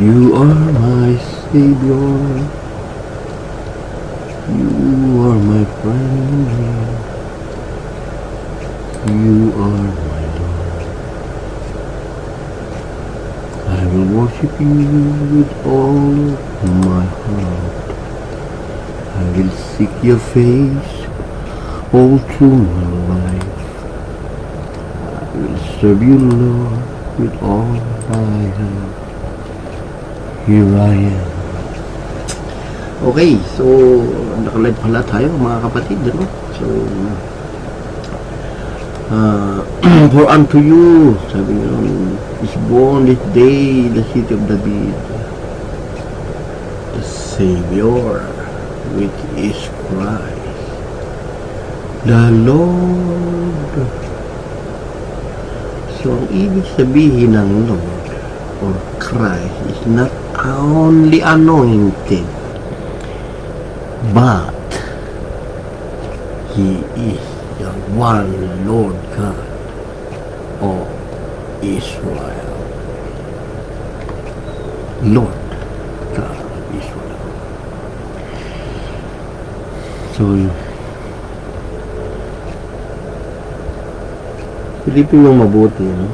You are my Savior. You are my friend. You are my Lord. I will worship you with all my heart. I will seek your face all through my life. I will serve you, Lord, with all I have. Here I am. Okay, so nakalive pala tayo mga kapatid, ano? So for unto you, sabi nga, is born this day the city of David, the Savior, which is Christ the Lord. So ang ibig sabihin ng Lord or Christ is not only anointed, but He is the one Lord God of Israel. Lord God of Israel. So, silipin mo mabuti, no?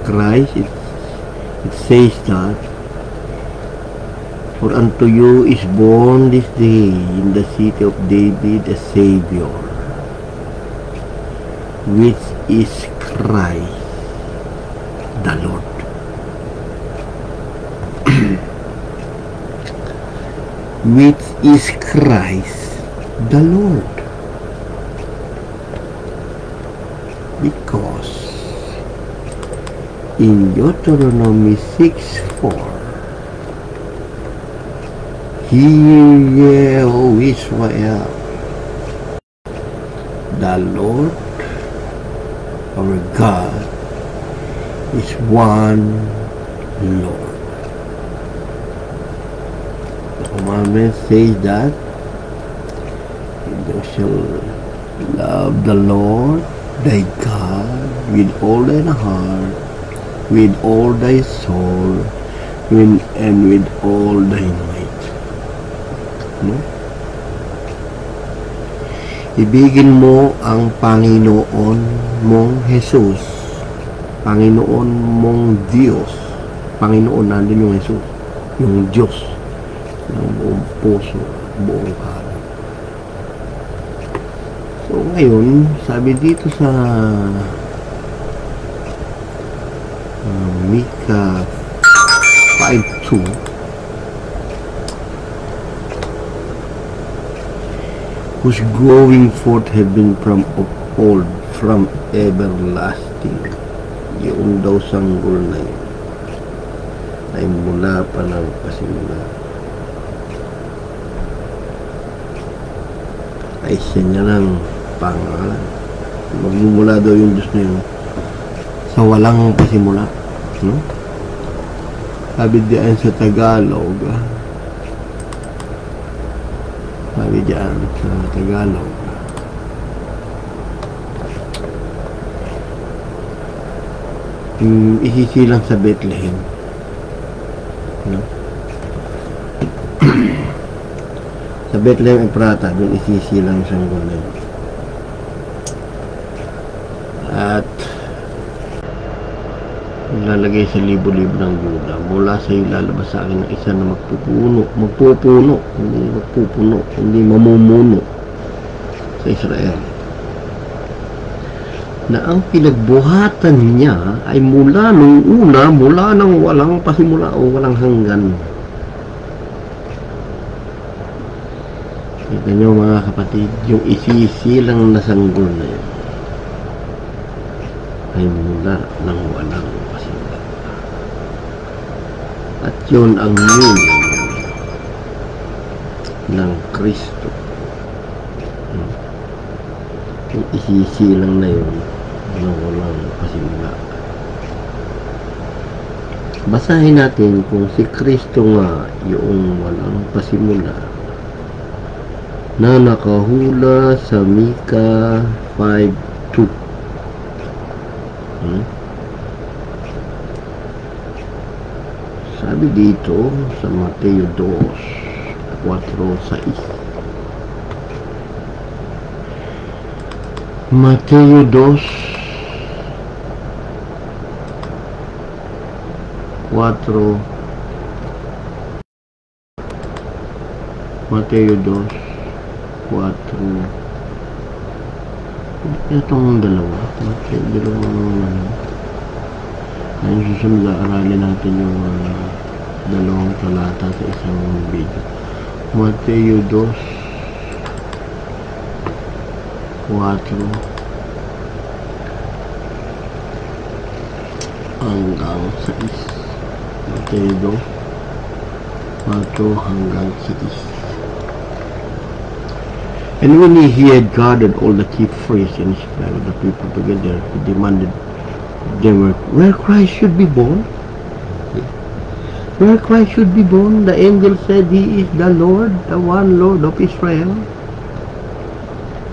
Christ, it says that, for unto you is born this day in the city of David a Savior, which is Christ the Lord. Which is Christ the Lord. Because in Deuteronomy 6:4, hear ye, O Israel, the Lord our God is one Lord. The commandment says that thou shalt love the Lord thy God with all thy heart, with all thy soul, and with all thy might. No? Ibigin mo ang Panginoon mong Jesus, Panginoon mong Diyos. Panginoon, nandun yung Jesus, yung Diyos, ng buong puso, buong kalan. So ngayon, sabi dito sa Micah 5:2, whose going forth have been from of old, from everlasting. Yung daw sanggol na yun ay mula pa ng pasimula, ay siya niya ng pangalan. Magmumula daw yung Diyos na yun sa walang pasimula, no? Sabi diyan sa Tagalog, sabi diyan sa Tagalog, isisilang sa Bethlehem, no? Sa Bethlehem Ephrata, doon isisilang sa sanggol na yun. At lalagay sa libo-libo ng Yuda. Mula sa iyo lalabas sa akin ng isa na magpupuno, hindi mamumuno sa Israel. na ang pinagbuhatan niya ay mula nung una, mula nang walang pasimula o walang hanggan. Kita nyo mga kapatid, yung isisilang na sanggol na yun ay mula nang walang pasimula. At yun ang meaning ng Kristo. Yung isisilang na yun na walang pasimula. Basahin natin kung si Kristo nga yung walang pasimula na nakahula sa Mika 5:2. Sabi dito sa Mateo 2:4-6. Mateo 2:4. Mateo 2:4. Itong dalawa. Dalawang ayun, susunod aralin natin yung dalawang talata sa isang video. Mateo 2:4 hanggang 6. Mateo 2:4 hanggang 6. And when he had gathered all the chief priests and scribes of the people together, he demanded them where Christ should be born. Where Christ should be born, the angel said, He is the Lord, the one Lord of Israel.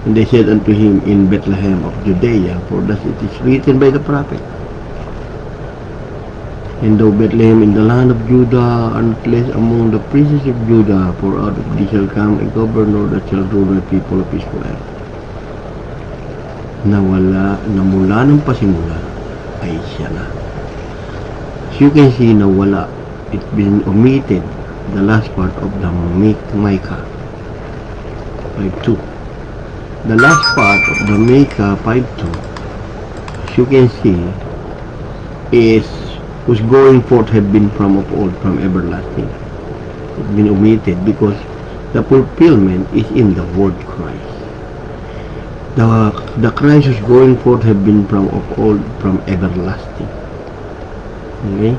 And they said unto him, In Bethlehem of Judea, for thus it is written by the prophet, And thou Bethlehem in the land of Judah, art not least among the princes of Judah, for out of thee shall come a governor that shall rule the people of Israel. Na mula ng pasimula ay siya na. As you can see, na wala. It's been omitted, the last part of the Micah 5:2. The last part of the Micah 5:2, as you can see, is whose going forth had been from of old, from everlasting. It's been omitted because the fulfillment is in the word Christ. The Christ whose going forth had been from of old, from everlasting. Okay?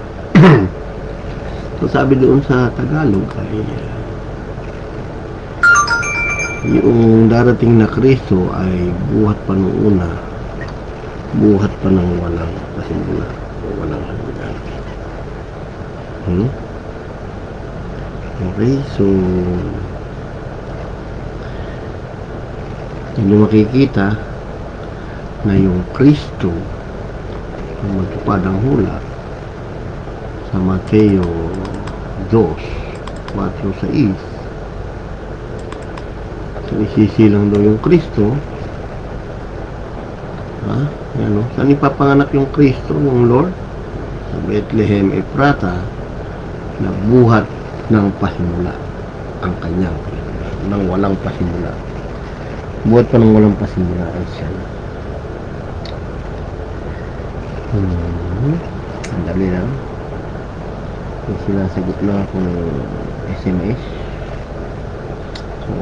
So sabi doon sa Tagalog ay yung darating na Kristo ay buhat pa nung una, buhat pa ng walang pasimula o walang hanggan. Okay, so hindi makikita na yung Kristo na magtupad ang hula sa Mateo 2:4-6. So isisilang daw yung Kristo. Yan o. Saan ipapanganak yung Kristo, yung Lord? Sa Bethlehem Ephrata, na buhat ng pasimula ang kanyang nang walang pasimula. Buhat pa ng walang pasimula ay siya na. Ang dali lang. May sinasagot na ako ng SMS. So,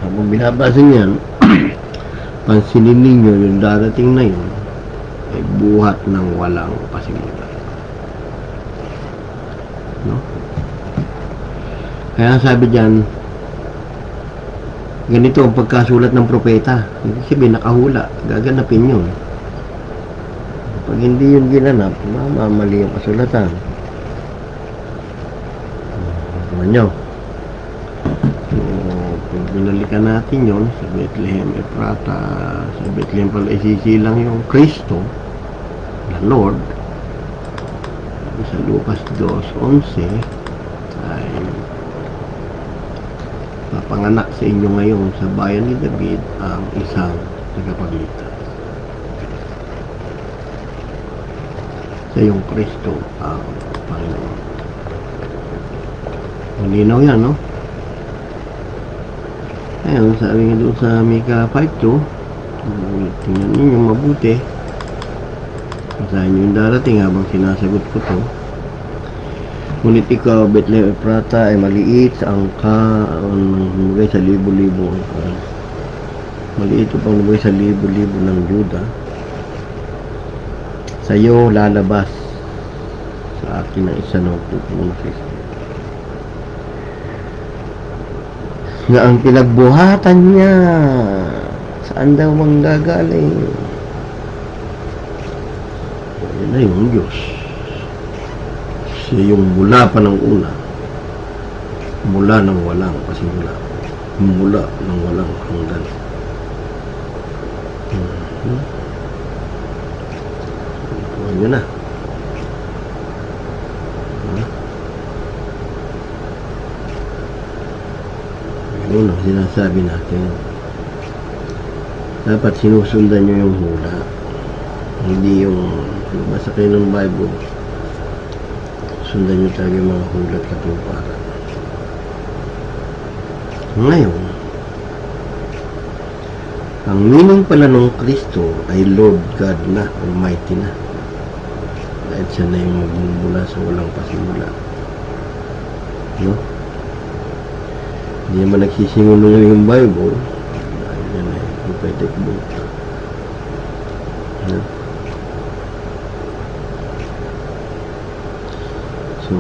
habang binabasa niyan, pansinin ninyo yung darating na yun ay buhat ng walang pasimula. No? Kaya sabi dyan, ganito ang pagkasulat ng propeta. Ibig sabihin, nakahula. Gaganapin yun. Pag hindi yun ginanap, mamamali yung kasulatan. Naman nyo. So, pag binalikan natin yun sa Bethlehem Ephrata, sa Bethlehem pala isisilang yung Kristo, na Lord. Sa Lucas 2:11 ay papanganak sa inyo ngayon sa bayan ni David ang isang tagapagligtas. Sa yung Kristo ang Panginoon. Malinaw yan, no? Ayun, sabi nga doon sa Micah 5:2, tingnan ninyo mabuti. Basahin nyo yung darating habang sinasagot ko to. Ngunit ikaw, Bethlehem Ephrata, ay maliit sa angka, lumagay sa libo-libo angka. Maliit upang lumagay sa libo-libo ng Juda. Sa iyo lalabas sa akin ang isa ng tutulong Kristo. Na ang pinagbuhatan niya, saan daw manggagaling? Yan na yung Diyos. Siya yung mula pa ng una, mula ng walang pasimula, mula ng walang hanggan. Yun na. Yun ang sinasabi natin. Dapat sinusundan nyo yung hula, hindi yung basa kayo ng Bible. Sundan nyo talaga yung mga hulat katuparan. Ngayon, ang meaning pala ng Kristo ay Lord God na, Almighty na. Dahil siya na yung magmumula sa walang pasimula. No? Hindi naman nagsisingulo yung Bible. Dahil yan ay prophetic book. No? So,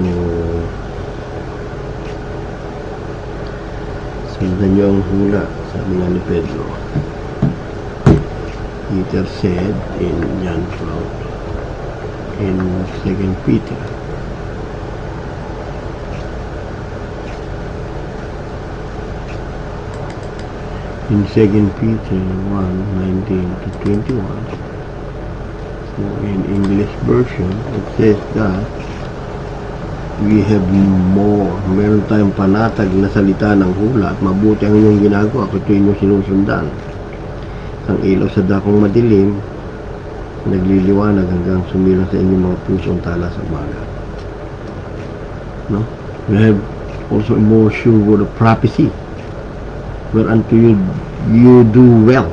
sundan nyo ang hula, sabi nga ni Pedro. Peter said in John 12, in 2 Peter. In 2 Peter 1:19-21, so in English version, it says that we have more. Meron tayong panatag na salita ng hula at mabuti ang inyong ginagawa kung ito inyong sinusundan. Ang ilaw sa dakong madilim, nagliliwanag hanggang sumilang sa inyong mga pusong tala sa umaga. No? We have also a more sure word of prophecy, whereunto you do well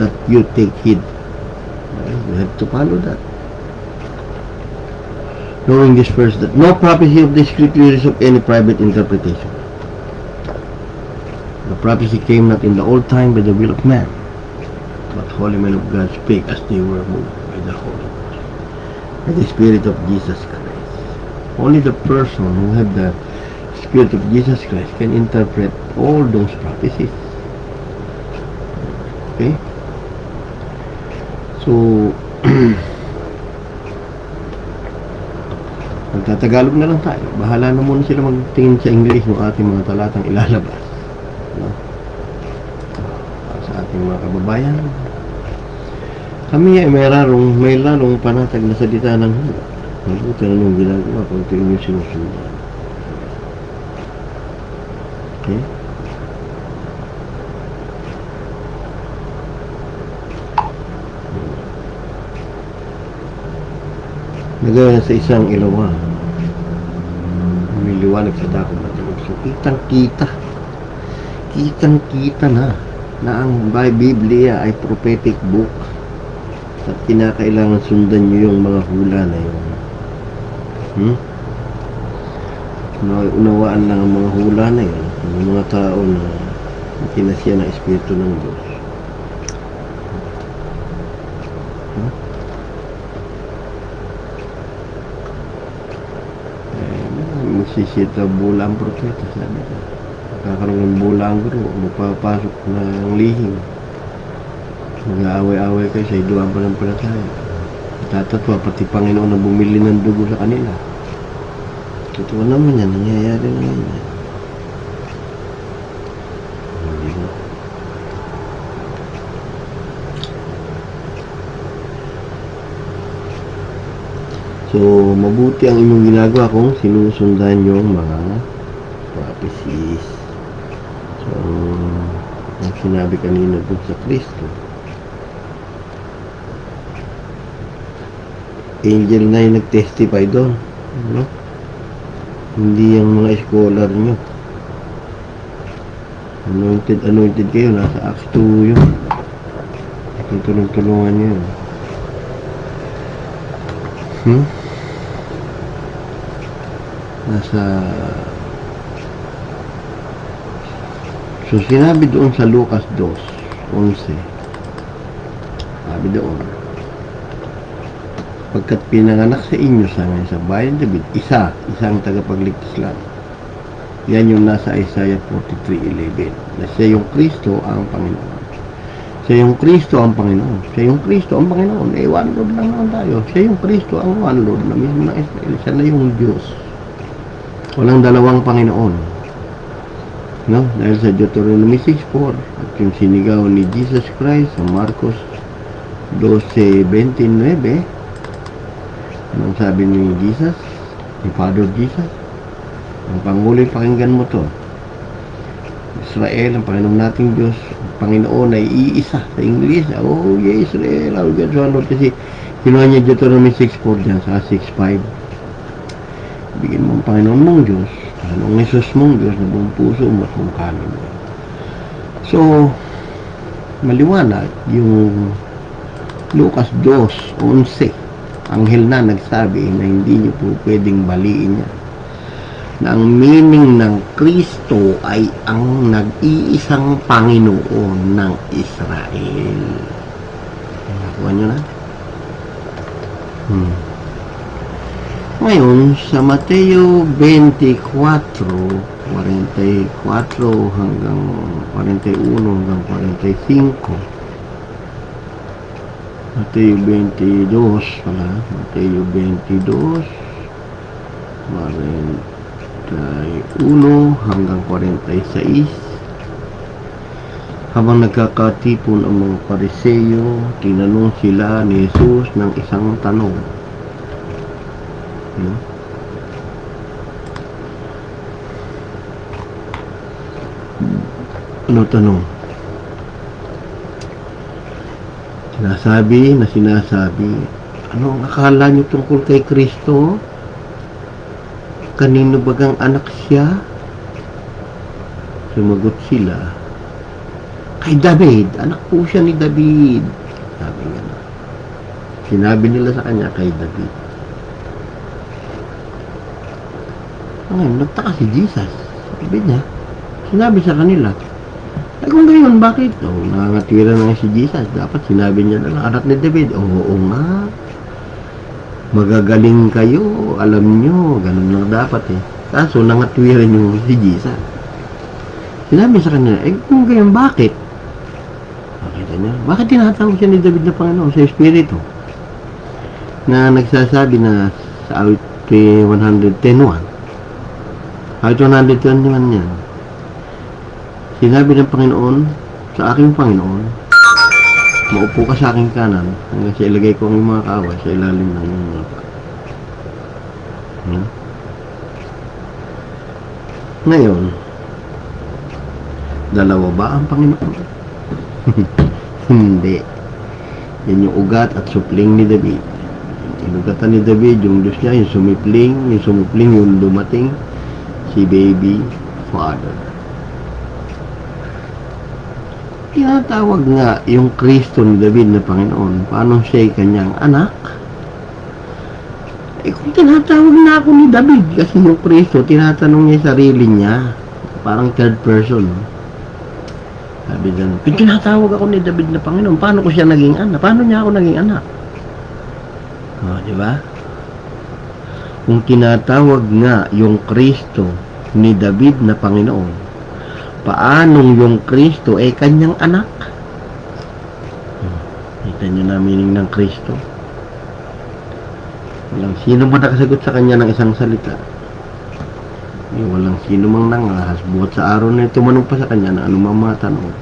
that you take heed. We have to follow that. Knowing this first, that no prophecy of the scripture is of any private interpretation. The prophecy came not in the old time by the will of man, but holy men of God spake as they were moved by the Holy Ghost, by the Spirit of Jesus Christ. Only the person who had the Spirit of Jesus Christ can interpret all those prophecies. Okay? So, magtatagalog na lang tayo. Bahala na muna sila magtingin sa English ng ating mga talatang ilalabas. No? Sa ating mga kababayan, kami ay may lalong panatag na salita ng hula. Mabuti na yung ginagawa kung ito yung sinusundan. Okay? Nagaya sa isang ilawan, may liwanag sa dakong madilim. So, kitang-kita na ang Biblia ay prophetic book at kinakailangan sundan nyo yung mga hula na yun. Unawaan lang ang mga hula na yun, yung mga tao na kinasya ng Espiritu ng Diyos. Magsisita bula ang propeta, sabi ko. Magkakaroon ng bula ang guro, magpapasok na ang lihim. Mag-aaway-aaway kayo sa iduan pa ng palataya. Tatatwa, pati Panginoon na bumili ng dugo sa kanila. Totoo naman yan, nangyayari na yan. Hindi ba? So, mabuti ang inyong ginagawa kung sinusundan yung mga prophecies. So, ang sinabi kanina dun sa Kristo, angel na yung nag-testify doon. No? Hindi yung mga scholar nyo. Anointed kayo. Nasa Acts 2 yun. Tulong-tulungan nyo yun. So sinabi doon sa Lucas 2:11, sabi doon, pagkat pinanganak sa inyo sa bayan David, isang tagapagligtas lang. Yan yung nasa Isaiah 43:11, na siya yung Kristo ang Panginoon. Siya yung Kristo ang Panginoon. Siya yung Kristo ang Panginoon. One Lord lang naman tayo. Siya yung Kristo ang one Lord na mismo ng Israel. Siya na yung Diyos. Walang dalawang Panginoon. No? Dahil sa Deuteronomy 6:4 at yung sinigaw ni Jesus Christ sa Marcos 12:29, anong sabi ni Jesus, ni Father Jesus? Ang Pangulo, pakinggan mo to. Israel, ang Panginoon nating Diyos, ang Panginoon ay iisa. Sa English, oh yeah, Israel, our God, one Lord. Kasi kinuha niya Deuteronomy 6:4 dyan sa 6:5. Bigyan mo ang Panginoon mong Diyos, Panginoong Jesus mong Diyos na buong puso mo at buong kanin mo. So, maliwanag yung Lucas 2:11. Anghel na nagsabi na hindi niyo po pwedeng baliin niya. Na ang meaning ng Kristo ay ang nag-iisang Panginoon ng Israel. Nakuha niyo na? Ngayon, sa Mateo 24:44 hanggang 41 hanggang 45, Mateo 22 pala, Mateo 22:41 hanggang 46. Habang nagkakatipon ang mga Pariseo, tinanong sila ni Jesus ng isang tanong. Ano tanong? Sinasabi, ano ang akala niyo tungkol kay Kristo? Kanino bagang anak siya? Sumagot sila, kay David, anak po siya ni David. Sinabi nila sa kanya, kay David. Ngayon, nagtaka si Jesus. Sabi niya, sinabi sa kanila, ay kung gayon, bakit? Nangangatwira na si Jesus. Dapat sinabi niya na anak ni David. Oo nga. Magagaling kayo. Alam nyo. Ganun lang dapat eh. Kaso, nangatwira niyo si Jesus. Sinabi sa kanila, eh kung gayon, bakit? Bakit niya? Bakit tinatawag siya ni David na Panginoon sa Espiritu? Na nagsasabi na sa awit 110:1. Awit 110:1 yan. Sinabi ng Panginoon sa aking Panginoon, maupo ka sa aking kanan hanggang sa ilagay ko ang mga kaaway sa ilalim ng iyong mga paa. Ngayon, dalawa ba ang Panginoon? Hindi. Yan yung ugat at supling ni David. Inugatan ni David yung Diyos niya, yung sumupling, yung dumating, si baby father. Tinatawag nga yung Kristo ni David na Panginoon. Paano siya'y kanyang anak? Eh kung tinatawag na ako ni David, kasi yung Kristo, tinatanong niya sarili niya. Parang third person. Sabi dyan, kung tinatawag ako ni David na Panginoon, paano ko siya naging anak? Paano niya ako naging anak? Di ba? Kung tinatawag nga yung Kristo ni David na Panginoon, paanong yung Kristo ay kanyang anak? Kita nyo na meaning ng Kristo. Walang sino man nakasagot sa kanya ng isang salita. Walang sino mang nangahas buhat sa araw na tumanong pa sa kanya na anumang mga tanong.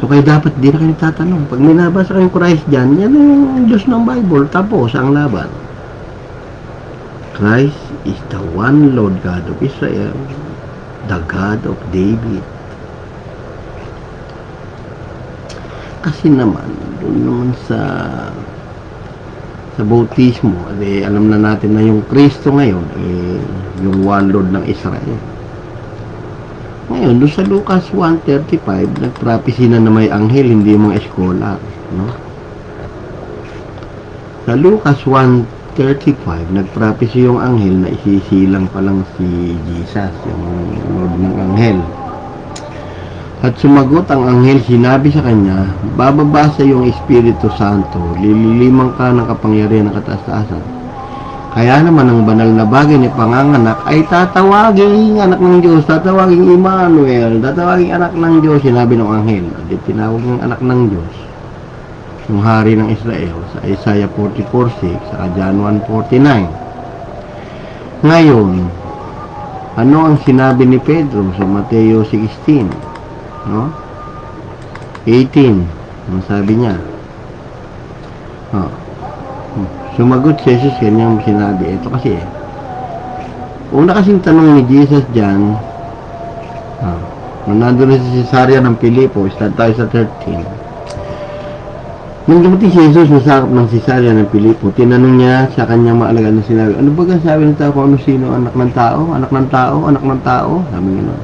So kaya dapat di na kayo tatanong. Pag may nabasa kayong Christ dyan, yan yung Diyos ng Bible. Tapos ang laban. Christ is the one Lord God of Israel, the God of David. Kasi naman, doon naman sa bautismo, alam na natin na yung Kristo ngayon, yung one Lord ng Israel. Ngayon, doon sa Lucas 1:35, nagprophecy na may anghel, hindi mga eskolar. No? Sa Lucas 1:35, nagprophecy yung anghel na isisilang pa lang si Jesus, yung Lord ng anghel. At sumagot ang anghel, sinabi sa kanya, bababa sa iyong Espiritu Santo, lililimang ka ng kapangyarihan ng kataas-taasan. Kaya naman ang banal na bagay ni panganganak ay tatawaging anak ng Diyos, tatawaging Emmanuel, tatawaging anak ng Diyos, sinabi ng anghel. At tinawag ng anak ng Diyos, yung hari ng Israel, sa Isaiah 44:6, sa John 1:49. Ngayon, ano ang sinabi ni Pedro sa Mateo 16? No? 18. Ang sabi niya? Sumagot si Jesus, kanyang sinabi. Ito kasi una kasing tanong ni Jesus dyan, nung nandun na sa Cesarea ng Pilipo, start tayo sa 13. Nung dumating si Jesus, nasakop ng Cesarea ng Pilipo, tinanong niya sa kanyang maalagaan na sinabi, ano ba sabi ng tao kung ano sino anak ng tao? Anak ng tao? Anak ng tao? Sabi nga na.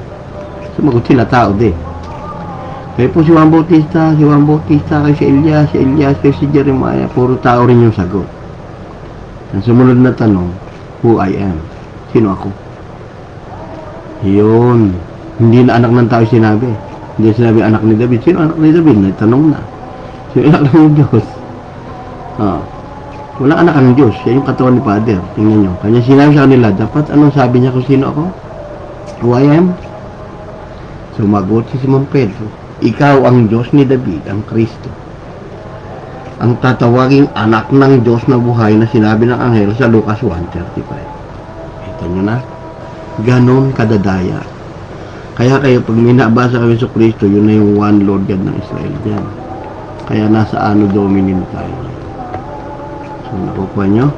Sumagot sila, tao din. Kaya po si Juan Bautista, kay si Elias, kay si Jeremiah, puro tao rin yung sagot. Ang sumunod na tanong, who I am? Sino ako? Yun. Hindi na anak ng tao sinabi. Hindi sinabi anak ni David. Sino anak ni David? Nagtanong na. Sino anak ng Diyos? Wala anak ng Diyos. Siya yung katawan ni Father. Tingnan nyo. Kanya sinabi sa kanila, dapat anong sabi niya kung sino ako? Who I am? Sumagot si Simon Pedro, ikaw ang Diyos ni David, ang Kristo, ang tatawaging anak ng Diyos na buhay na sinabi ng anghel sa Lucas 1:35. Ito nyo na. Ganon kadadaya. Kaya kayo, pag minabasa kami sa Kristo, yun na yung one Lord God ng Israel dyan. Kaya nasa ano domini na tayo. So, nakukuha nyo?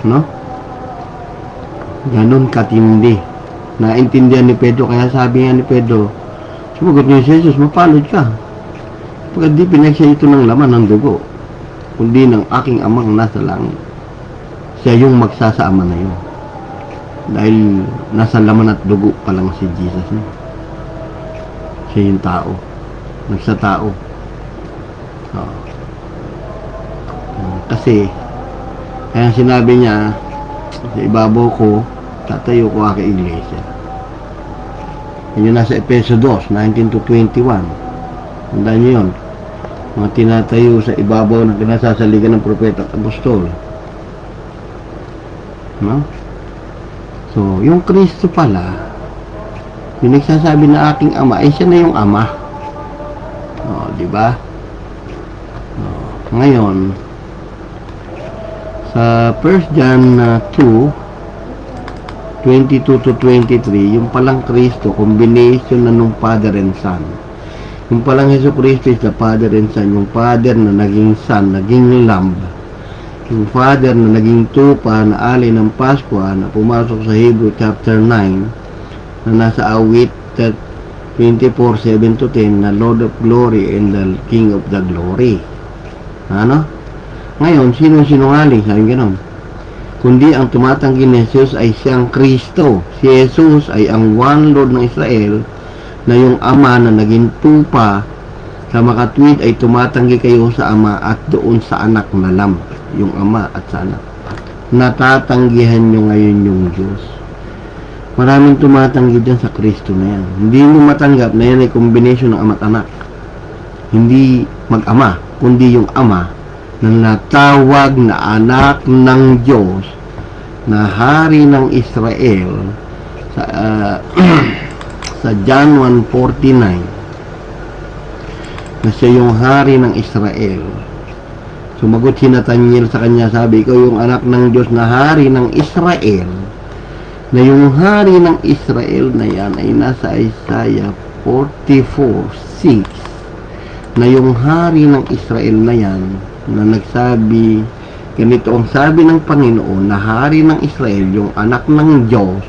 No? Ganon katindi. Naintindihan ni Pedro, kaya sabi nga ni Pedro, sumagot niyo si Jesus, mapalad ka. Pagkat di pinagsya ito ng laman ng dugo, kundi ng aking amang nasa langit. Siya yung magsasaama na yun. Dahil nasa laman at dugo pa lang si Jesus niya. Siya yung tao. Nagsatao. Kasi, kaya sinabi niya, sa ibabaw ko, tatayo ko aking iglesia. Yun nasa Efeso 2, 19-21. Tandaan nyo yun. Mga tinatayo sa ibabaw ng pinasasaligan ng propeta at apostol. No? So, yung Kristo pala, yung nagsasabi na aking ama, ay siya na yung ama. Diba? Ngayon, sa 1 John 2, 22-23, yung palang Kristo, combination na nung Father and Son. Yung palang Hesus Kristo is the Father and Son. Yung Father na naging Son, naging Lamb. Yung Father na naging tupa na alay ng Pasko na pumasok sa Hebrew chapter 9 na nasa awit 24:7-10 na Lord of Glory and the King of the Glory. Ano? Ngayon, sino-sinungaling? Sabi gano'n. Kundi ang tumatanggi ni Jesus ay siyang Kristo. Si Jesus ay ang one Lord ng Israel na yung Ama na naging tupa sa makatwid ay tumatanggi kayo sa Ama at doon sa anak na Lamb. Yung Ama at sa anak. Natatanggihan nyo ngayon yung Diyos. Maraming tumatanggi dyan sa Kristo na yan. Hindi nyo matanggap na yan ay combination ng ama at anak. Hindi mag-ama, kundi yung Ama na natawag na anak ng Diyos na hari ng Israel sa sa John 1:49 na siya yung hari ng Israel. Sumagot si Nathaniel sa kanya, sabi, ikaw yung anak ng Diyos na hari ng Israel. Na yung hari ng Israel na yan ay nasa Isaiah 44:6 na yung hari ng Israel na yan na nagsabi, ganito ang sabi ng Panginoon na hari ng Israel, yung anak ng Diyos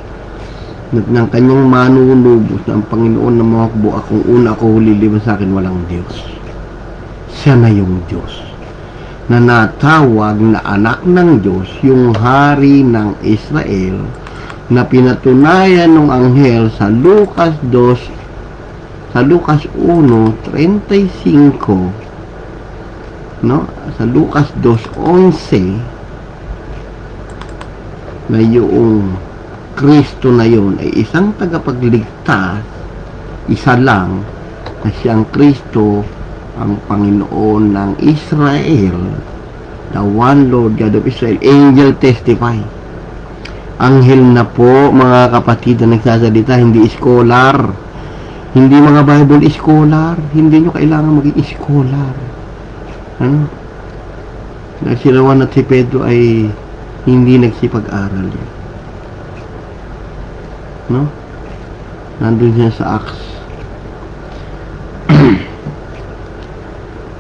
ng kanyang manunubos ng Panginoon na makakbo akong una ako huliliban sa akin walang Diyos. Siya na yung Diyos na natawag na anak ng Diyos, yung hari ng Israel na pinatunayan ng anghel sa Lucas 1:35 no? Sa Lucas 2:11 na yung Kristo na yun ay isang tagapagligtas, isa lang, na siyang Kristo, ang Panginoon ng Israel, the one Lord God of Israel. Angel testify. Anghel na po, mga kapatid na nagsasalita, hindi scholar. Hindi mga Bible scholar. Hindi nyo kailangan maging scholar. Ano? Si Juan at si Pedro ay hindi nagsipag-aral yan. No? Nandun siya sa Acts.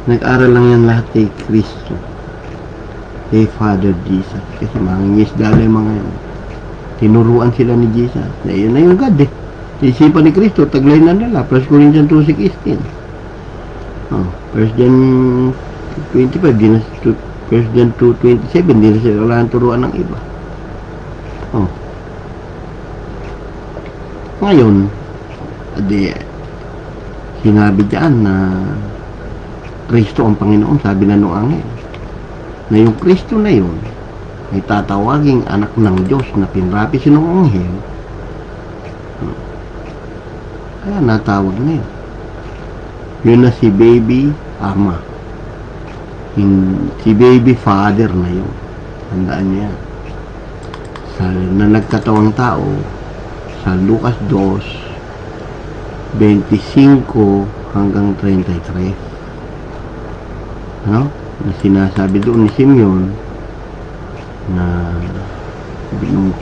Nag-aral lang yan lahat kay Kristo, kay Father Jesus. Kasi mga ngisdala yung mga yun. Tinuruan sila ni Jesus na yun na yung God eh. Isipan ni Kristo, taglay na nila. 1 Corinthians 2:16. 1 John 25, di na 1 John 2:27, di na sila kailangan turuan ng iba. Ngayon, sinabi dyan na Kristo ang Panginoon, sabi na nung anghel. Na yung Kristo na yun, ay tatawaging anak ng Diyos na pinrapi sinong anghel. Kaya natawag na yun. Yun na si baby ama. Si baby father na yun. Tandaan niya. Na nagkatawang tao, sa Lucas 2:25 hanggang 33. Ano? Na sinasabi doon ni Simeon na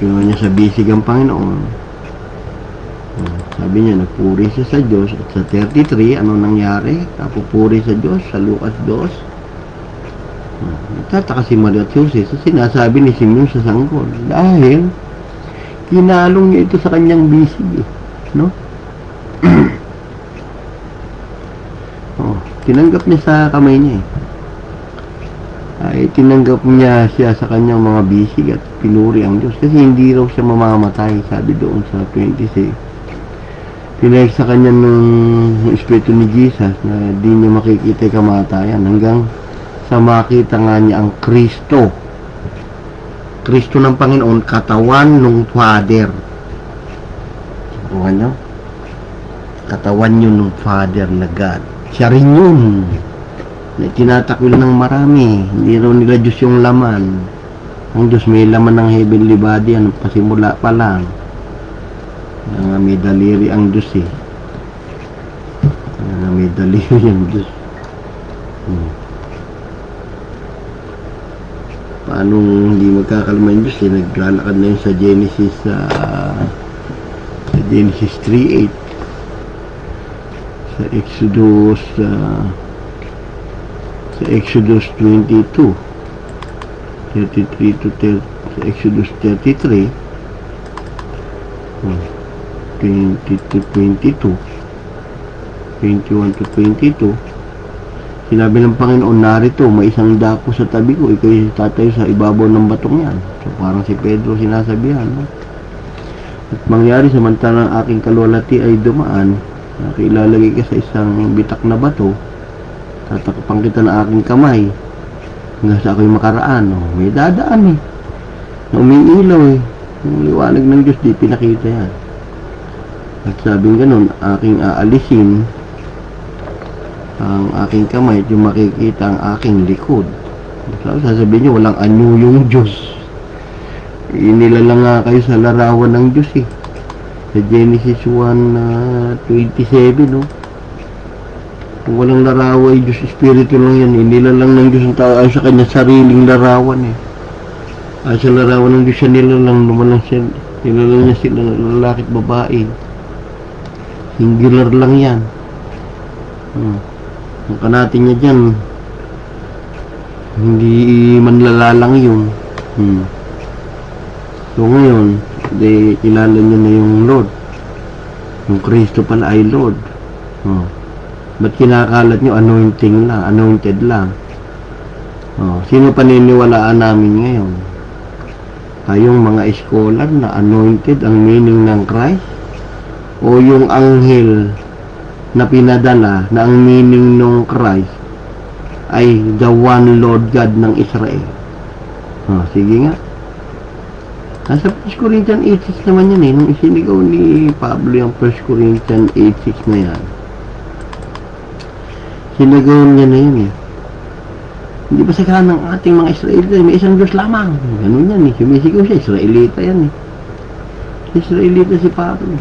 kinuha niya sa bisig ang Panginoon. Sabi niya, nagpuri siya sa Diyos. At sa 33, ano nangyari? Kapupuri sa Diyos sa Lucas 2. Nagtataka si Maria at Jose sa sinasabi ni Simeon sa sanggol. Dahil kinalong niya ito sa kanyang bisig. No? Tinanggap niya sa kamay niya ay tinanggap niya siya sa kanyang mga bisig at pinuri ang Diyos kasi hindi raw siya mamamatay, sabi doon sa 26. Pinahig sa kanya ng Espiritu ni Jesus na di niya makikita yung kamatayan hanggang sa makita nga niya ang Kristo ng Panginoon, katawan ng Father. Ano? Katawan yun ng Father na God. Siya rin yun na tinatakwil ng marami. Hindi raw nila Diyos yung laman. Ang Diyos may laman ng heavenly body, ano, pasimula pa lang. May daliri ang Diyos eh. May daliri ang Diyos. Paano hindi magkakalma yung Diyos eh? Naglalakad na yun sa Genesis 3:8, sa Exodus 22 33 to 30, sa Exodus 33 20 to 22, 21 to 22, sinabi ng Panginoon, narito, may isang dako sa tabi ko, ikaw'y tatayo sa ibabaw ng batong yan. So parang si Pedro sinasabihan, no? At mangyari samantalang aking kalwalati ay dumaan, ilalagay ka sa isang bitak na bato, tatakpan kita ng aking kamay hanggang sa ako'y makaraan. May dadaan eh, na umiilaw eh. Yung liwanag ng Diyos di pinakita yan. At sabing ganun, aking aalisin ang aking kamay at yung makikita ang aking likod. Sasabihin nyo, walang anyo yung Diyos. Inilalang nga kayo sa larawan ng Diyos eh. Sa Genesis 1:27, no? Kung walang larawan, Diyos Espiritu lang yan. Inilalang ng Diyos ang tao ay sa kanya sariling larawan eh. Ay sa larawan ng Diyos siya nilalang, lumalang siya, nilalang niya sila ng lalaki at babae. Singular lang yan. Ang kanatin niya dyan, hindi manlalalang yun. So ngayon, kilala niyo na yung Lord. Yung Kristo pala ay Lord. Ba't kinakalat nyo anointing lang, anointed lang? Sino paniniwalaan namin ngayon? Kayong mga scholar na anointed ang meaning ng Christ? O yung anghel na pinadala na ang meaning ng Christ ay the one Lord God ng Israel. Sige nga. Nasa 1 Corinthians 8:6 naman yan nung isinigaw ni Pablo yung 1 Corinthians 8:6 na yan. Sinagaw niya na yan Hindi ba sa ng ating mga Israelita, may isang Diyos lamang. Ganun yan Sumisigaw siya, Israelita yan Israelita si Pablo.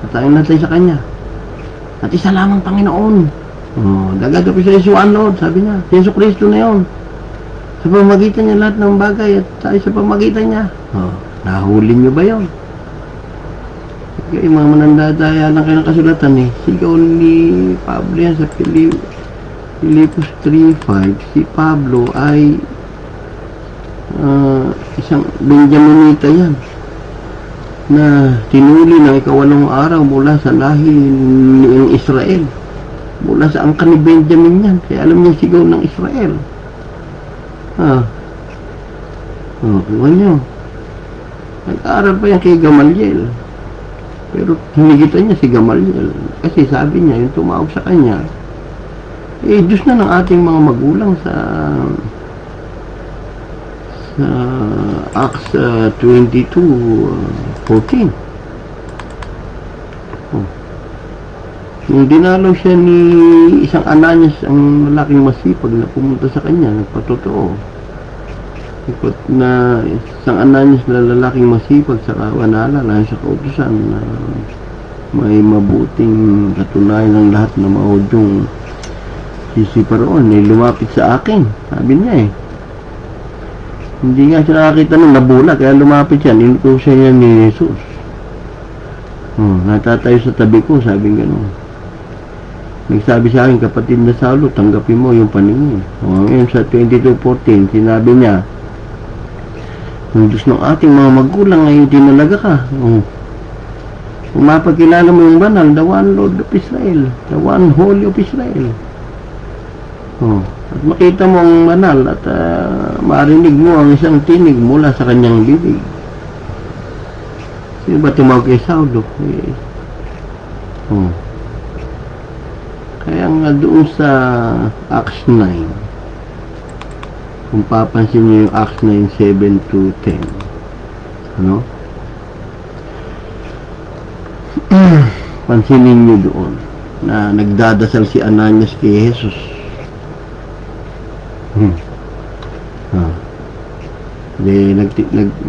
At tayo natin sa kanya. At isa lamang Panginoon. Dagad o isa one Lord, sabi niya. Si Yesu Cristo na yun. Sa pamagitan niya lahat ng bagay at tayo sa pamagitan niya. Nahuli niyo ba yun? Kaya mga manandadaya lang kayo ng kasulatan Sigaw ni Pablo yan sa Filipos 3:5. Si Pablo ay isang Benjaminita yan na tinuli ng ikawalong araw mula sa lahi ng Israel. Mula sa angkan ni Benjamin yan. Kaya alam niya sigaw ng Israel. Kuha niyo. Nag-aaral pa yan kay Gamaliel. Pero hinigitan niya si Gamaliel. Kasi sabi niya, yung tumawag sa kanya, Diyos na ng ating mga magulang sa Acts 22:14. Nung dinalaw siya ni isang Ananias, ang lalaking masipag na pumunta sa kanya, nagpatotoo. Na isang Ananias na lalaking masipag sa kawanala, lang sa kautusan na may mabuting katunayan ng lahat na maudyong si Paraon, lumapit sa akin. Sabi niya Hindi nga siya nakakita nung nabula, kaya lumapit siya, inutusan niya ni Jesus. Natatayo sa tabi ko, sabi gano'n. Nagsabi sa akin, kapatid na Saulo, tanggapin mo yung paningin. Ngayon sa 22:14, sinabi niya, ang Diyos ng ating mga magulang ay dinalaga ka. Kung mapagkilala mo yung banal, the one Lord of Israel, the one Holy of Israel. At makita mo ang banal at marinig mo ang isang tinig mula sa kanyang bibig. Sino ba tumawag kay Saulo? Kaya nga doon sa Acts 9, kung papansin niyo yung Acts 9:7-10, pansinin niyo doon na nagdadasal si Ananias kay Jesus.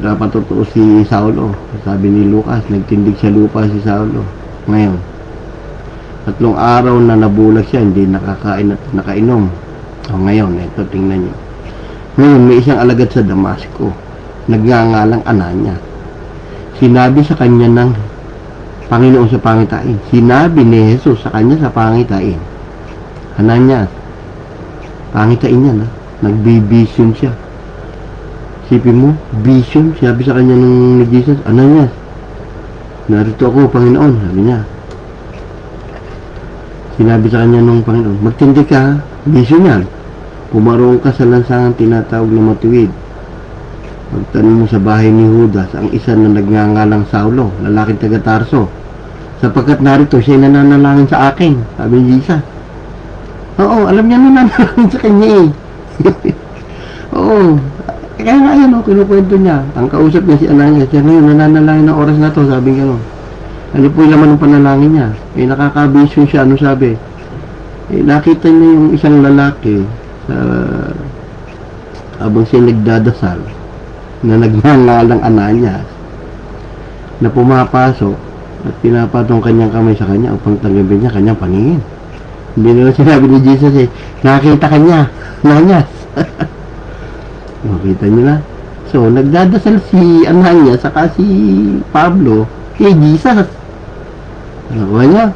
Nagpatotoo si Saulo. Sabi ni Lucas, nagtindig sa lupa si Saulo. Ngayon, 3 araw na nabulag siya, hindi nakakain at nakainom. Ngayon, ito, tingnan niyo. Ngayon, may isang alagad sa Damasco, nagngangalang Ananias. Sinabi sa kanya ng Panginoon sa pangitain. Sinabi ni Jesus sa kanya sa pangitain, Ananias, pangitain niya nagbi-vision siya. Isipin mo, vision, sinabi sa kanya ni Jesus, Ananias, narito ako, Panginoon, sabi niya. Sinabi sa kanya nung Panginoon, magtindi ka, vision yan. Pumarong ka sa lansangan tinatawag na matuwid. Magtanong mo sa bahay ni Judas, ang isa na nagngangalang Saulo, lalaking taga Tarso. Sapagkat narito, siya nananalangin sa akin, sabi ni Jesus. Oo, alam niya nananalangin sa kanya Oo. Kaya nga yan, kinukwento niya. Ang kausap niya si Ananias, siya ngayon nananalangin ng oras na to, sabi gano'n. Ano po yung laman ng panalangin niya? Nakaka-vision siya, ano sabi? Nakita niya yung isang lalaki habang siya nagdadasal na nagngangalang Ananias na pumapasok at pinapatong kanyang kamay sa kanya upang tanggapin niya kanyang paningin. Hindi naman sinabi ni Jesus nakita kanya, Ananias. Nakita niyo na. So, nagdadasal si Ananias saka si Pablo kay Jesus. Nakuha niya?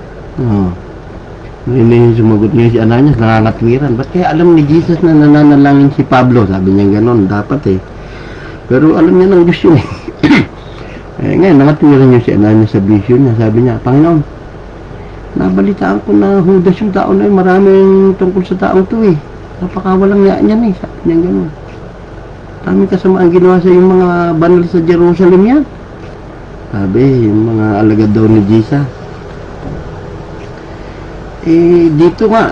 Hindi sumagot niya si Ananias, nangangatwiran. Ba't kaya alam ni Jesus na nananalangin si Pablo? Sabi niya gano'n, dapat Pero alam niya ng Diyos yun ngayon, nangatwiran niya si Ananias sa vision niya. Sabi niya, Panginoon, nabalitaan ko na Judas yung tao na yun. Maraming tungkol sa taong to Napakawalang niyan Sabi niya gano'n. Daming kasamaan ginawa sa yung mga banal sa Jerusalem yan. Sabi, yung mga alagad daw ni Jesus. Dito nga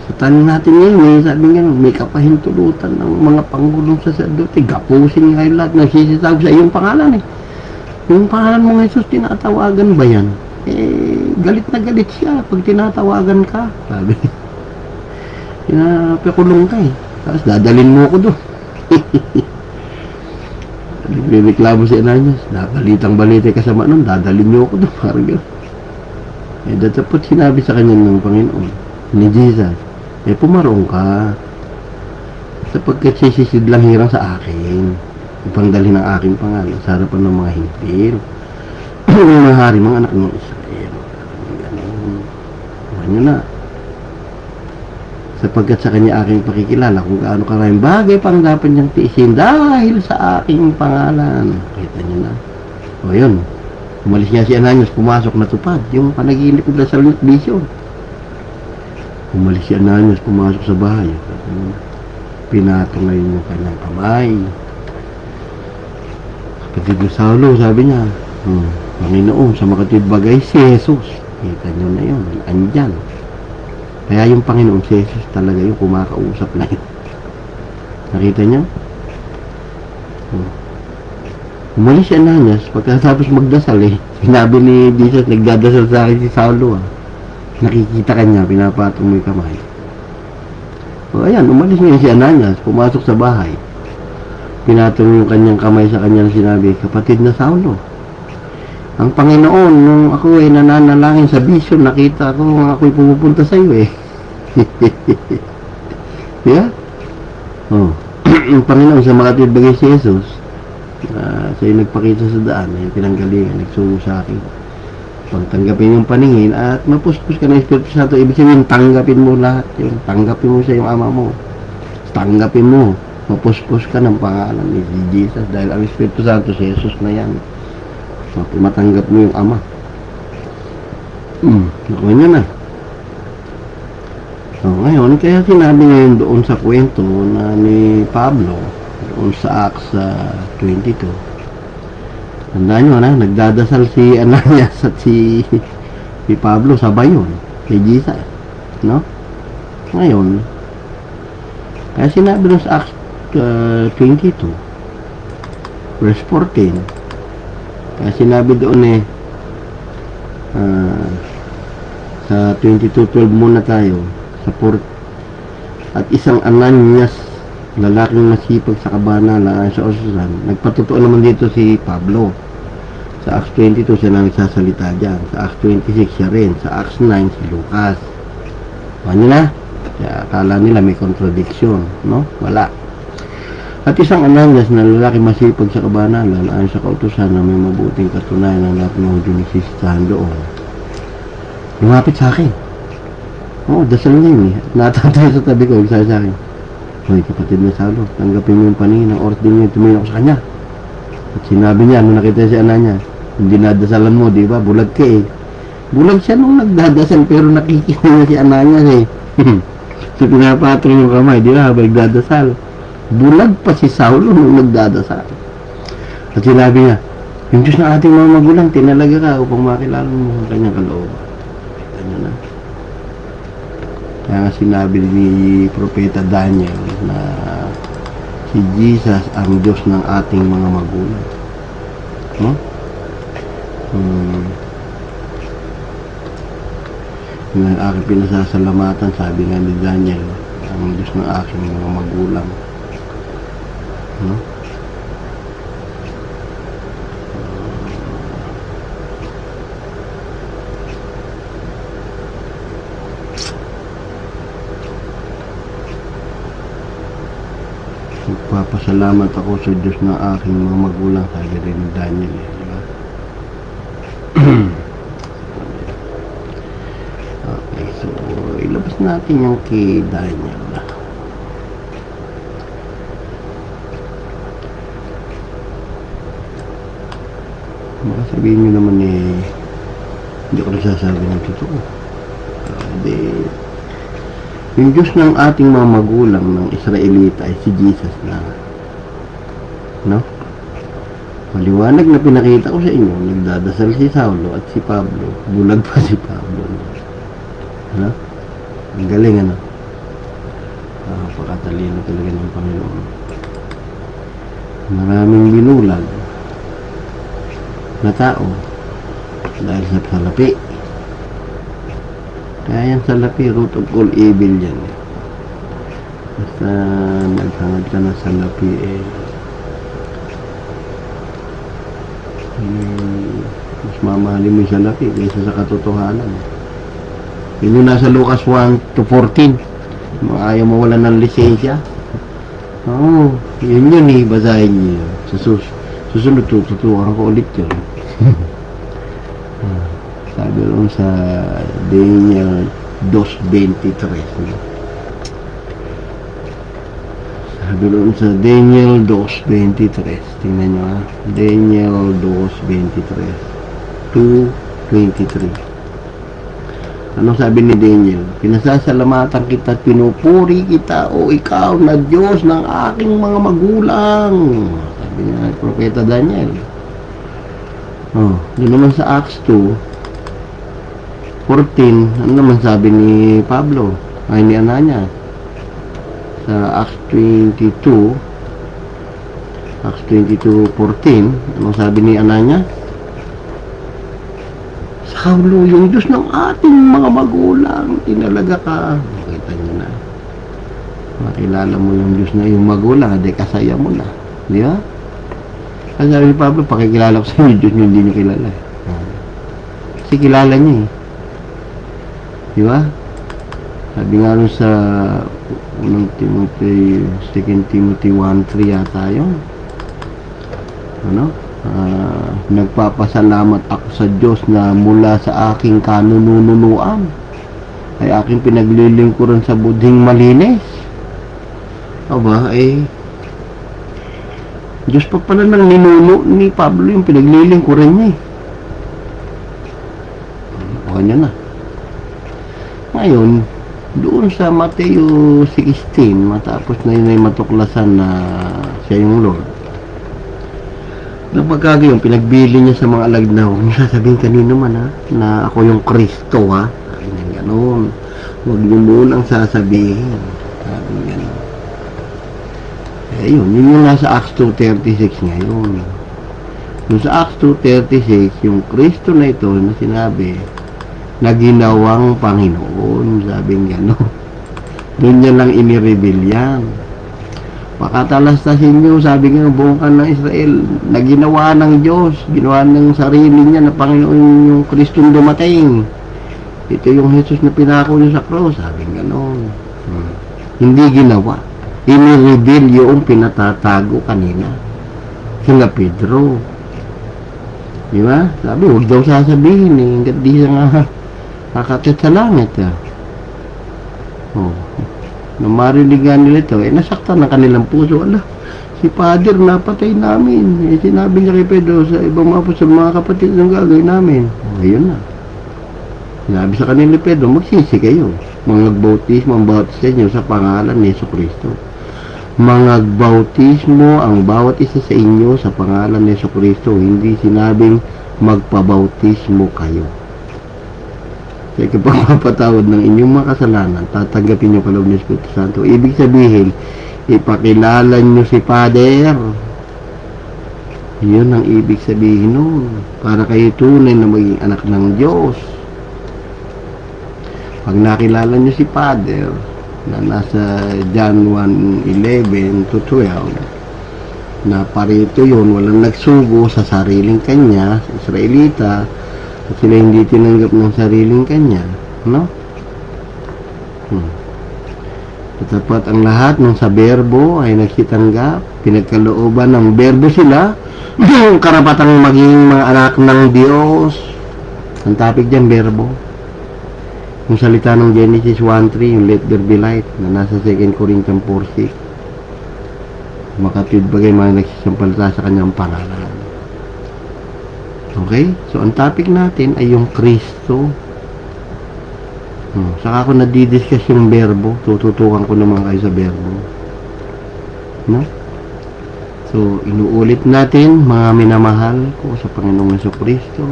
Sa tanong natin ngayon, sabi nga, may kapahintulutan ng mga pangulong saserdote. Gapusin nga yung lahat. Nagsisitawag sa iyong pangalan eh. Yung pangalan mo ng Jesus, tinatawagan ba yan? Galit na galit siya pag tinatawagan ka. Sabi, pinapakulong ka eh. Tapos dadalin mo ako doon. Nagre-reklamo si Ananias. Balitang-balita kasama nun, dadalin niyo ako doon. Parang gano'n. Datapot sinabi sa kanya ng Panginoon, ni Jesus, pumarong ka. Sapagkat sisisid lang hirang sa akin. Upang dalhin ang aking pangalan sa harapan ng mga hintil. Mga hari, mga anak ng Israel. Ganun. Ano na. Sapagkat sa kanya aking pakikilala kung gaano karaming bagay pang dapat niyang tiisin dahil sa aking pangalan. Kita niyo na. O yun. Umalis niya si Ananias, pumasok na tupad. Yung panaginip nila sa vision. Umalis si Ananias, pumasok sa bahay. Pinatong ngayon yung kanyang kamay. Kapatid ni Saulo, sabi niya, Panginoon, sa makatid bagay si Jesus. Kita niyo na yun, andyan. Kaya yung Panginoon si Jesus talaga yung kumakausap na yun. Nakita niyo? Umalis si Ananias, pagkatapos magdasal sinabi ni Jesus, nagdadasal sa akin si Saulo Nakikita ka niya, pinapatong mo yung kamay. O ayan, umalis niya si Ananias, pumasok sa bahay. Pinatong yung kanyang kamay sa kanyang sinabi, kapatid na Saulo, ang Panginoon, nung ako nananalangin sa vision, nakita ko nung ako'y pumupunta sa iyo Yeah? Ang Panginoon sa makatid bagay si Jesus, sa'yo nagpakita sa daan, pinanggalingan, nagsugo sa akin. Pagtanggapin yung paningin at mapuspos ka ng Espiritu Santo, ibig sabihin, tanggapin mo lahat yun. Tanggapin mo sa iyong ama mo. Tanggapin mo. Mapuspos ka ng pangalan ni Jesus dahil ang Espiritu Santo si Jesus na yan. Matanggap mo yung ama. Nakuha niya na. So, ngayon, kaya sinabi ngayon doon sa kwento na ni Pablo, doon sa Acts 22. Tandaan nyo na, nagdadasal si Ananias at si Pablo, sabay yun, kay Jesus. No? Ngayon, kaya sinabi doon sa Acts 22, verse 14, kaya sinabi doon sa 22:12 muna tayo, sa at isang Ananias, lalaking masipag sa kabanalan sa Osusan. Nagpatotoo naman dito si Pablo. Sa Acts 22 siya na nagsasalita dyan. Sa Acts 26 siya rin. Sa Acts 9 si Lucas. Ano na? Kaya akala nila may contradiction, no? Wala. At isang Ananias na lalaki masipag sa kabanalan ayon sa kautusan na may mabuting katunayan ng lahat ng Hudyo nagsisitahan doon. Lumapit sa akin. Dasal niya yun Natatay sa tabi ko, sabi sa akin, hoy, kapatid na Saulo, tanggapin mo yung paningin ng ordin niya, tumingin ako sa kanya. At sinabi niya, nung nakita si Ananias, hindi nadasalan mo, di ba? Bulag ka Bulag siya nung nagdadasal, pero nakikita niya si Ananias So, pinapatong yung kamay, di ba? Habang nagdadasal. Bulag pa si Saulo nung nagdadasal. At sinabi niya, yung Diyos na ating mga magulang, tinalaga ka upang makilala mo ang kanyang kalooban. Kanya na. Kaya sinabi ni Propeta Daniel na si Jesus ang Diyos ng ating mga magulang. Yung aking pinasasalamatan, sabi nga ni Daniel, ang Diyos ng aking mga magulang. Nagpapasalamat ako sa Diyos ng aking mga magulang, sabi rin ni Daniel, di ba? Okay, so ilabas natin yung kay Daniel. Baka sabihin nyo naman hindi ko nagsasabi ng totoo. Yung Diyos ng ating mga magulang ng Israelita ay si Jesus na. No? Maliwanag na pinakita ko sa inyo, nagdadasal si Saulo at si Pablo. Bulag pa si Pablo. No? Ang galing, Napakatalino talaga ng Panginoon. Maraming binulag na tao dahil sa salapi. Kaya yan salapi, root of all evil yan. Basta naghangad ka na salapi mas mamahalin mo yung salapi kaysa sa katotohanan. Yun yung nasa Lucas 1:14. Ayaw mawala ng lisensya. Oo, yun basahin niyo. Susunod tututukan ko ulit yun. Sabi rin sa Daniel 2:23. Sabi rin sa Daniel 2:23. Tingnan nyo ha. Daniel 2:23. 2:23. Anong sabi ni Daniel? Pinasasalamatan kita at pinupuri kita, o ikaw na Diyos ng aking mga magulang. Sabi niya, Propeta Daniel. Doon naman sa Acts 2:14, ano naman sabi ni Pablo? Ay, ni Anania. Sa Acts 22:14, anong sabi ni Anania? Saulo, yung Diyos ng ating mga magulang, tinalaga ka. Makita nyo na. Makilala mo yung Diyos na yung magulang, di kasaya mo na. Di ba? Kasi sabi ni Pablo, pakikilala ko sa inyo, Diyos nyo hindi nyo kilala. Kasi kilala niya eh. Di ba? Sabi nga rin sa 2 Timothy 1:3 yata yun. Nagpapasalamat ako sa Diyos na mula sa aking kanununuan ay aking pinaglilingkuran sa budhing malinis. Aba, Diyos pa pala ng ninuno ni Pablo yung pinaglilingkuran niya eh. O kanya na. Ngayon, doon sa Mateo 16, matapos na yun ay matuklasan na siya yung Lord, napagkagayon, yung pinagbili niya sa mga alagad na huwag niya sasabihin kanino man ha, na ako yung Kristo ha. Sabi niya gano'n. Huwag niyo munang sasabihin. Sabi niya gano'n. Yun yung nasa Acts 2:36 ngayon. Yung sa Acts 2:36, yung Kristo na ito na sinabi, na ginawang Panginoon. Sabi niya gano'n. Doon niya lang inireveal yan. Pakatalastasin nyo, sabi nga buong kan ng Israel, na ginawa ng Diyos, ginawa ng sarili niya na Panginoon yung Kristong dumating. Ito yung Jesus na pinako niyo sa cross, sabi nga noon. Hindi ginawa. Inireveal yung pinatatago kanina. Sila Pedro. Di ba? Sabi, huwag daw sasabihin eh. Hanggat di siya nga kakatit sa langit. Nung mariligan nila ito, nasaktan ng kanilang puso. Ala, si Father napatay namin. Sinabi niya kay Pedro sa ibang mga kapatid ng gagawin namin. Ayun na. Sinabi sa kanila Pedro, magsisi kayo. Mangagbautismo ang bautis sa inyo sa pangalan ni Jesucristo. Mangagbautismo ang bawat isa sa inyo sa pangalan ni Jesucristo. Hindi sinabing magpabautismo kayo. Sa ikapagpapatawad ng inyong mga kasalanan, tatanggapin niyo kaloob ng Espiritu Santo. Ibig sabihin, ipakilala niyo si Father. Yun ang ibig sabihin nun. Para kayo tunay na maging anak ng Diyos. Pag nakilala niyo si Father, na nasa John 1:11-12, na parito yun, walang nagsugo sa sariling kanya, sa Israelita, at sila hindi tinanggap ng sariling kanya, no? Tapat ang lahat ng sa berbo ay nagsitanggap, pinagkalooban ng berbo sila, karapatang maging mga anak ng Diyos. Ang topic dyan, berbo. Yung salita ng Genesis 1:3, yung let there be light, na nasa 2 Corinthians 4:6. Makatid bagay mga nagsisampalata sa kanyang pangalan. Okay? So, ang topic natin ay yung Kristo. Saka ako nadidiscuss yung verbo. Tututukan ko naman kayo sa verbo. No? So, inuulit natin, mga minamahal ko sa Panginoong Jesucristo.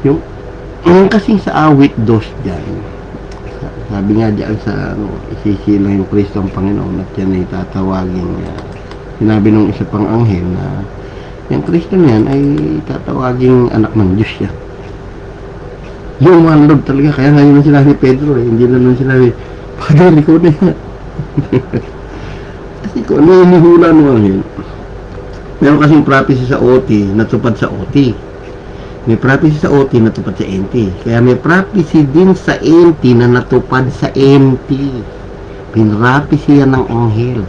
Yung kasing sa awit 2 dyan. Sabi nga diyan sa isisilang yung Kristo ang Panginoon at yan ay tatawagin sinabi nung isa pang anghel na yung Kristo niyan ay tatawaging anak ng Diyos siya. Yung one Lord talaga, kaya ngayon lang sinabi Pedro hindi na lang sinabi Padre, ikaw na yan. Kasi kung ano yung nihula nung anghel, meron kasing prophecy sa OT natupad sa OT, may prophecy sa OT natupad sa NT, kaya may prophecy din sa NT na natupad sa NT. Pinrapisi yan ng anghel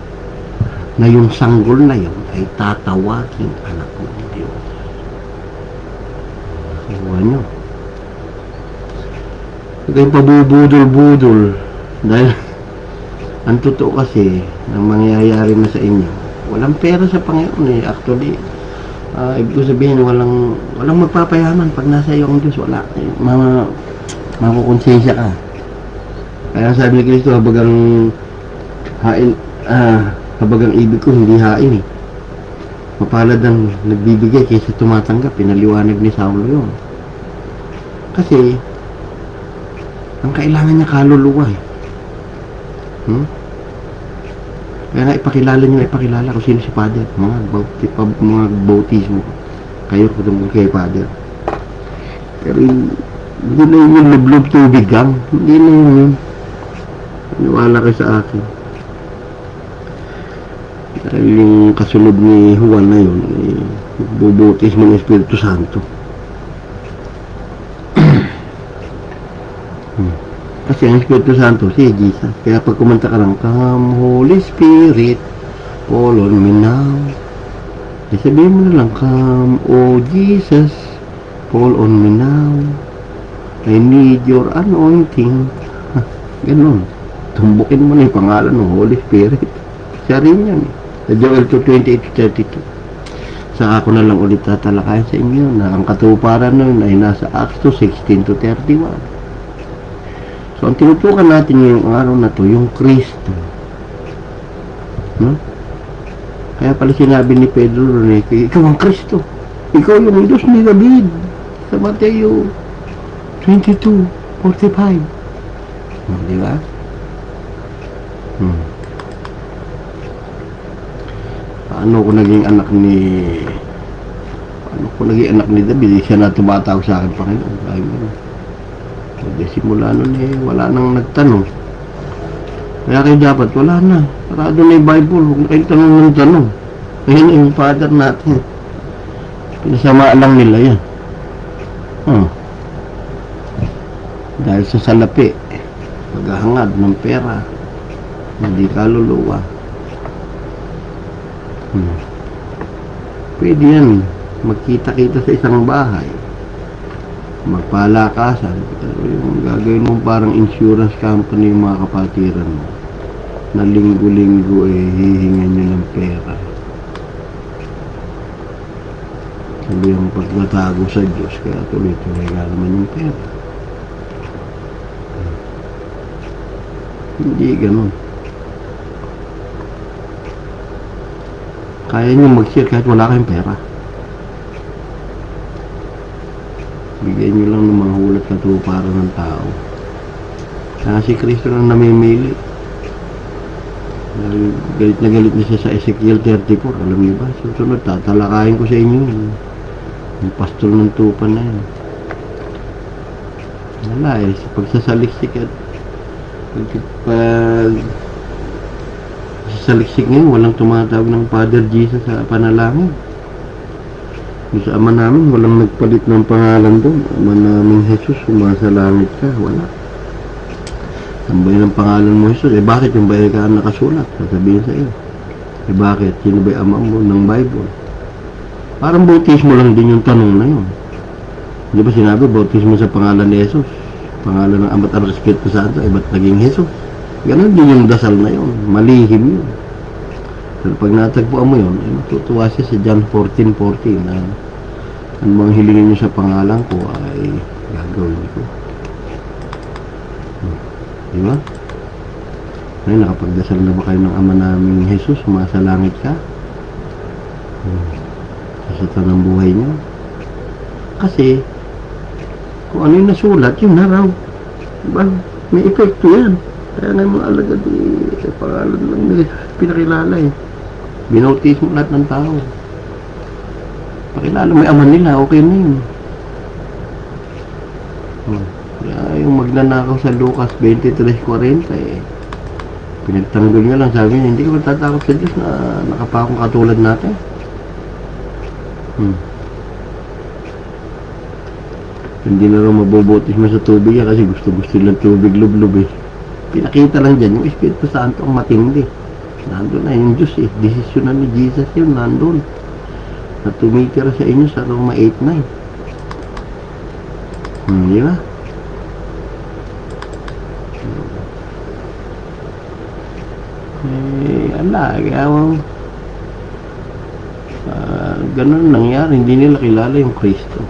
na yung sanggol na yun ay tatawagin anak ng Diyos. Iwan nyo. Huwag kayong pabubudol-budol dahil ang totoo kasi ng mangyayari na sa inyo, walang pera sa Panginoon actually. Ibig sabihin walang magpapayaman pag nasa iyo ang Diyos. Wala, makukonsensya ka. Kaya sabi ni Kristo, habagang ibig ko hindi hain mapalad ang nagbibigay kaysa tumatanggap. Pinaliwanag ni Saulo yun kasi ang kailangan niya kaluluwa kaya na ipakilala kung sino si Father. Mga bautismo kayo kung kay Father, pero hindi na yung lublob tubig gang, hindi na yun. Niwala kayo sa akin dahil yung kasunod ni Juan na yun bubautismo ng Espiritu Santo. Kasi ang Espiritu Santo si Jesus, kaya pag kumanta ka lang Come Holy Spirit fall on me now, sabihin mo na lang Come oh Jesus fall on me now, I need your anointing. Ganun, tumbukin mo na yung pangalan ng Holy Spirit. Siya rin yan sa Joel 2:28-32. Saka ako na lang ulit tatalakayan sa inyo na ang katuparan nun ay nasa Acts 2:16-31. So ang tinutukan natin ngayong araw na to yung Kristo, kaya pala sinabi ni Pedro ikaw ang Kristo, ikaw yung Diyos ni David sa Mateo 22:45. Di ba? Paano ko naging anak ni David? Siya na tumatawag sa akin Panginoon. Kasi simula nun wala nang nagtanong. Kaya kayo dapat wala na, sarado na yung Bible, huwag na kayong tanong. Ayun yung Father natin, pinasamaan lang nila yan. Dahil sa salapi, maghahangad ng pera, hindi kaluluwa. Pwede yan, magkita-kita sa isang bahay, magpalakasan, pero yung gagawin mo parang insurance company yung mga kapatiran mo, na linggo-linggo hihingan nyo ng pera. Sabi yung pagtatago sa Diyos, kaya tuloy-tuloy nga naman yung pera. Hindi ganun. Kaya nyo mag-share kahit wala kayong pera. Bigyan nyo lang ng mga hulat katuparan ng tao. Kaya si Kristo lang namimili. Galit na galit na siya sa Ezekiel 34. Alam niyo ba? Susunod, tatalakayin ko sa inyo yung pastol ng tupa na yan. Wala sa pagsasaliksik at saliksik ngayon, walang tumatawag ng Father Jesus sa panalangin. Sa Ama namin, walang nagpalit ng pangalan doon. Ama namin Jesus, sumasalangit ka. Wala. Tambay ng pangalan mo Jesus. Bakit yung bayan ka nakasulat? Sasabihin sa iyo. Bakit? Sino ba ama mo ng Bible? Parang bautismo lang din yung tanong na yun. Di ba sinabi, bautismo sa pangalan ni Jesus? Pangalan ng Ama at Espiritu Santo, ba't naging Jesus? Ganon din yung dasal na yun. Malihim yun. Pero pag natagpuan mo yun, matutuwa siya sa John 14:14 na ang mga hilingin nyo sa pangalan ko ay gagawin ko. Diba? Ay, nakapagdasal na ba kayo ng Ama naming Jesus? Sumasalangit ka? Sa tanang buhay nyo? Kasi kung ano yung nasulat, yun na raw. Diba? May epekto yan. Kaya nga mga alagad pangalan lang nila pinakilala Binotis mo lahat ng tao. Pakilala mo yung ama nila, okay na yun. Kaya yung magnanakaw sa Lucas 23:40 pinagtanggol nyo lang, sabi niya, hindi ka matatakot sa Diyos na nakapakong katulad natin. Hindi na rin mabobotis mo sa tubig kasi gusto lang tubig lublob Pinakita lang dyan, yung Espiritu Santo ang matindi. Nandun na yung Diyos Desisyon na ni Jesus yun, nandun. Na tumitira sa inyo sa Roma 8:9. Di ba? Kaya ganun nangyari, hindi nila kilala yung Kristo.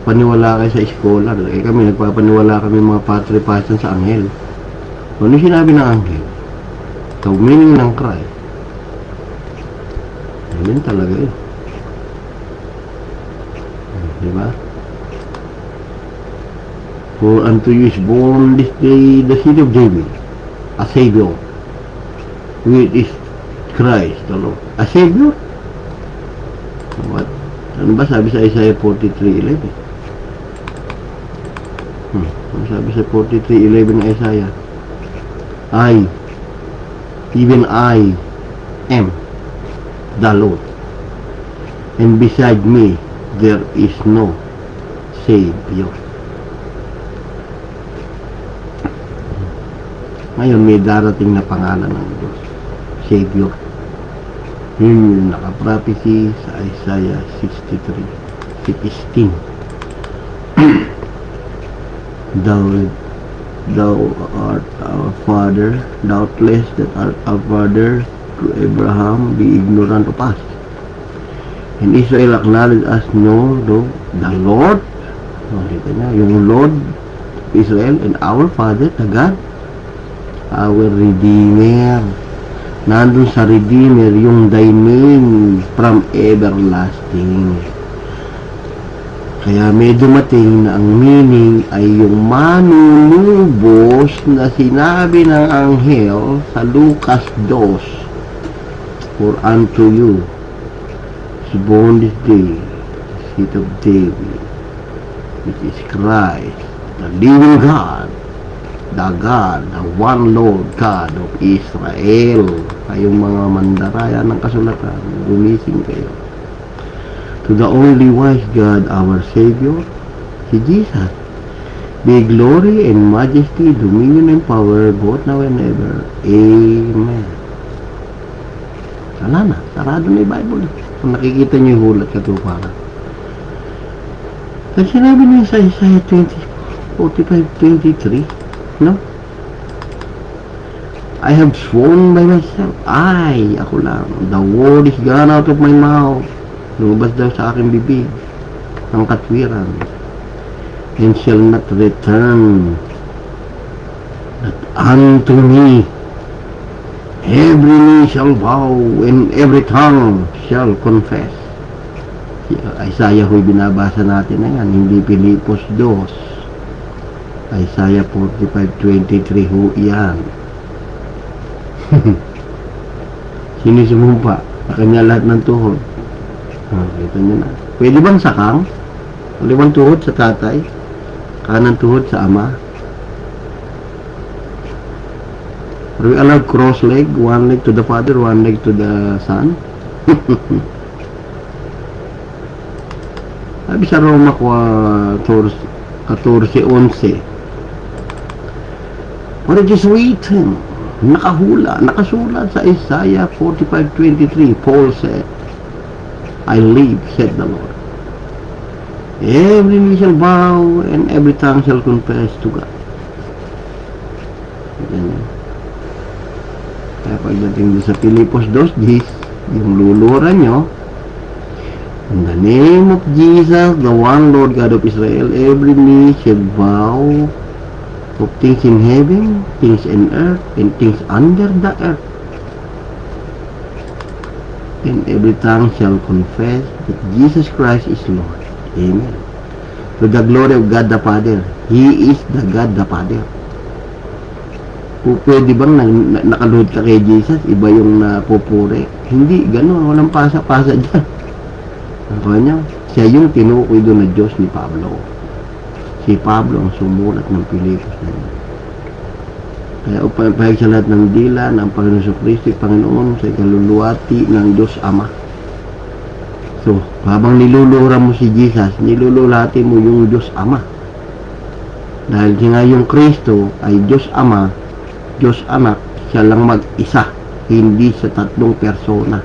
Papaniwala kayo sa scholar. Kami, nagpapaniwala kami mga patri-passion sa anghel. Ano sinabi ng anghel? The meaning ng Christ. Ayun talaga diba? For unto you is born this day the seed of David, a Savior, which is Christ the Lord. A Savior? What? Ano ba sabi sa Isaiah 43:11? Ano sabi sa 43:11 ng Isaiah? Even I am the Lord, and beside me there is no Savior. Ngayon may darating na pangalan ng Diyos, Savior. Yun yung nakaprapisi sa Isaiah 63:16. Thou art our father, doubtless that art our father to Abraham, be ignorant of us. And Israel acknowledge us, no, the Lord, yung Lord Israel and our Father, the God, our Redeemer. Nandun sa Redeemer yung thy name from everlasting. Kaya may dumating na ang meaning ay yung manunubos na sinabi ng anghel sa Lucas 2. For unto you is born this day the seed of David, which is Christ, the living God, the one Lord God of Israel. Kayong mga mandaraya ng kasulatan, gumising kayo. To the only wise God, our Savior, si Jesus, be glory and majesty, dominion and power, both now and ever. Amen. Wala na, sarado na yung Bible. Kung nakikita niyo yung hulat katuparan. At sinabi niya sa Isaiah 45:23, no? I have sworn by myself, ako lang, the word is gone out of my mouth. Lumabas daw sa aking bibig ang katwiran, and shall not return that unto me. Every knee shall bow and every tongue shall confess. Isaiah ho'y binabasa natin na yan, hindi Pilipos 2. Isaiah 45:23 ho yan. Sinisumumpa sa kanya lahat ng tuhod. Kita nyo na. Pwede bang sakang? Kaliwang tuhod sa tatay, kanan tuhod sa ama. Are we allowed cross leg? One leg to the father, one leg to the son? Sabi sa Roma 14:11, for it is written, nakasulat sa Isaiah 45:23, Paul said, I live, said the Lord. Every knee shall bow and every tongue shall confess to God. Ganyan. Kaya pagdating sa Pilipos 2:10, yung luluran nyo, in the name of Jesus, the one Lord God of Israel, every knee shall bow, of things in heaven, things in earth, and things under the earth. And every tongue shall confess that Jesus Christ is Lord. Amen. To the glory of God the Father. He is the God the Father. Pwede bang nakaload ka kay Jesus, iba yung napupuri? Hindi, gano'n. Walang pasa-pasa dyan. Ang kanya, siya yung tinukoy doon na Diyos ni Pablo. Si Pablo ang sumulat ng Pilipos na yun. Kaya upahig sa lahat ng dila ng Panginoon Kristo, Panginoon, sa ikaluluwati ng Diyos Ama. So, habang niluluhura mo si Jesus, niluluhati mo yung Diyos Ama. Dahil nga yung Kristo ay Diyos Ama, Diyos Anak, siya lang mag-isa, hindi sa tatlong persona.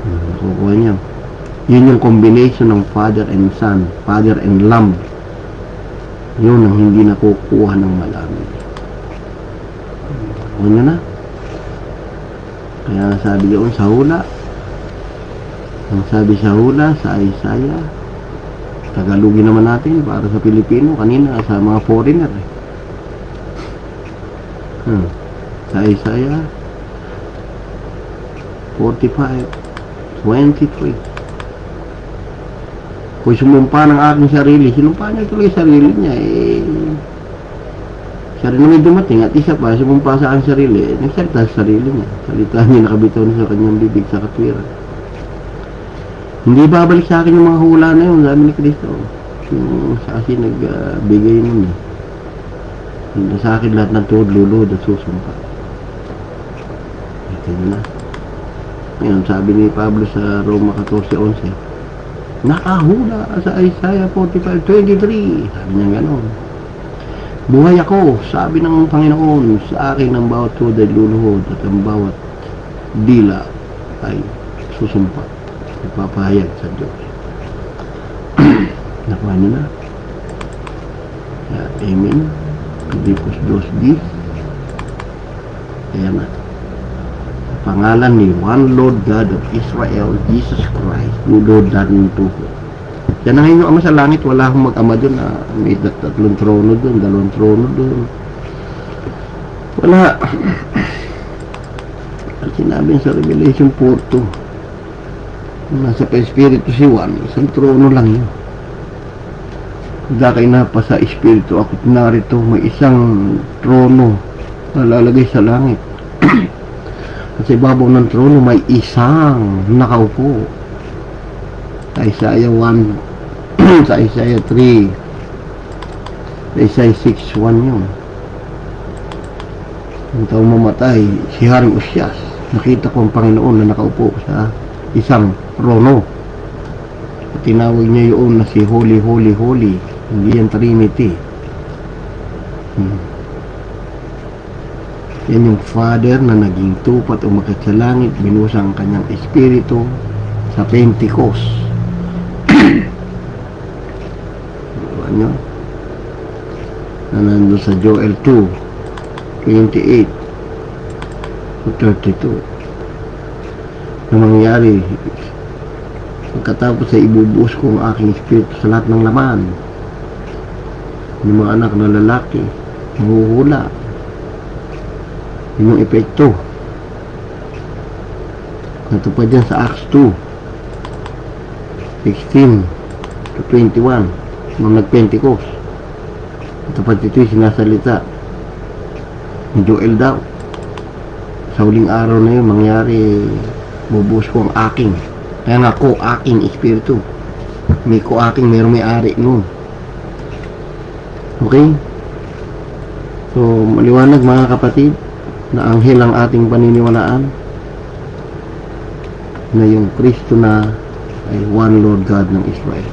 Nakukuha niyo. Yun yung combination ng Father and Son, Father and Lamb. Yun ang hindi nakukuha ng malami. Nakukuha niyo na. Kaya sabi yun sa hula, ang sabi sa hula, sa Isaiah, Tagalogin naman natin para sa Pilipino, kanina sa mga foreigner. Sa Isaiah 45:23. Kung sumumpa ng aking sarili, sinumpa niya tuloy sarili niya, siya rin naman dumating at isa pa, sumumpa sa aking sarili, nagsalita sa sarili niya. Salita niya nakabitaw sa kanyang bibig sa katwiran. Hindi babalik sa akin yung mga hula na yun, sabi ni Kristo. Yung sa akin nagbigay nun eh. Sa akin lahat ng tuhod, lulod at susumpa. Ito yun na. Ngayon, sabi ni Pablo sa Roma 14:11, nakahula sa Isaiah 45:23. Sabi niya gano'n. Buhay ako, sabi ng Panginoon, sa akin ang bawat tuhod ay luluhod at ang bawat dila ay susumpa. Ipapahayag sa Diyos. Nakuha niyo na. Amen. Pilipos 2:10. Kaya na. Pangalan ni One Lord God of Israel, Jesus Christ, lulod natin ito. Yan ang ngayon Ama sa langit, wala akong mag-ama doon na may tatlong trono doon, dalawang trono doon. Wala. At sinabi sa Revelation 4:2, nasa pa-espiritu si Juan, isang trono lang yun. Dahil pa sa espiritu ako narito, may isang trono na lalagay sa langit. At sa ibabaw ng trono may isang nakaupo. Sa Isaiah 1, sa Isaiah 3, sa Isaiah 6:1 yun. Ang taong mamatay, si Haring Usyas, nakita ko ang Panginoon na nakaupo sa isang trono. Tinawag niya yun na si Holy, Holy, Holy. Hindi yan Trinity. Yan yung Father na naging tupat umakyat sa langit, binusa ang kanyang espiritu sa Pentecost. Ano? Na nandun sa Joel 2:28-32. Na mangyari pagkatapos ay ibubuhos ko ang aking espiritu sa lahat ng laman. Yung mga anak na lalaki mahuhula. Yung epekto natupad dyan sa Acts 2:16-21 nung nag-Pentecost. Natupad ito yung sinasalita ni Joel daw. Sa huling araw na yun mangyari, bubuhos ko ang aking, kaya nga ko aking espiritu. May ko aking, mayroong may-ari nun. Okay? So maliwanag mga kapatid na anghel ang ating paniniwalaan, na yung Kristo na ay One Lord God ng Israel.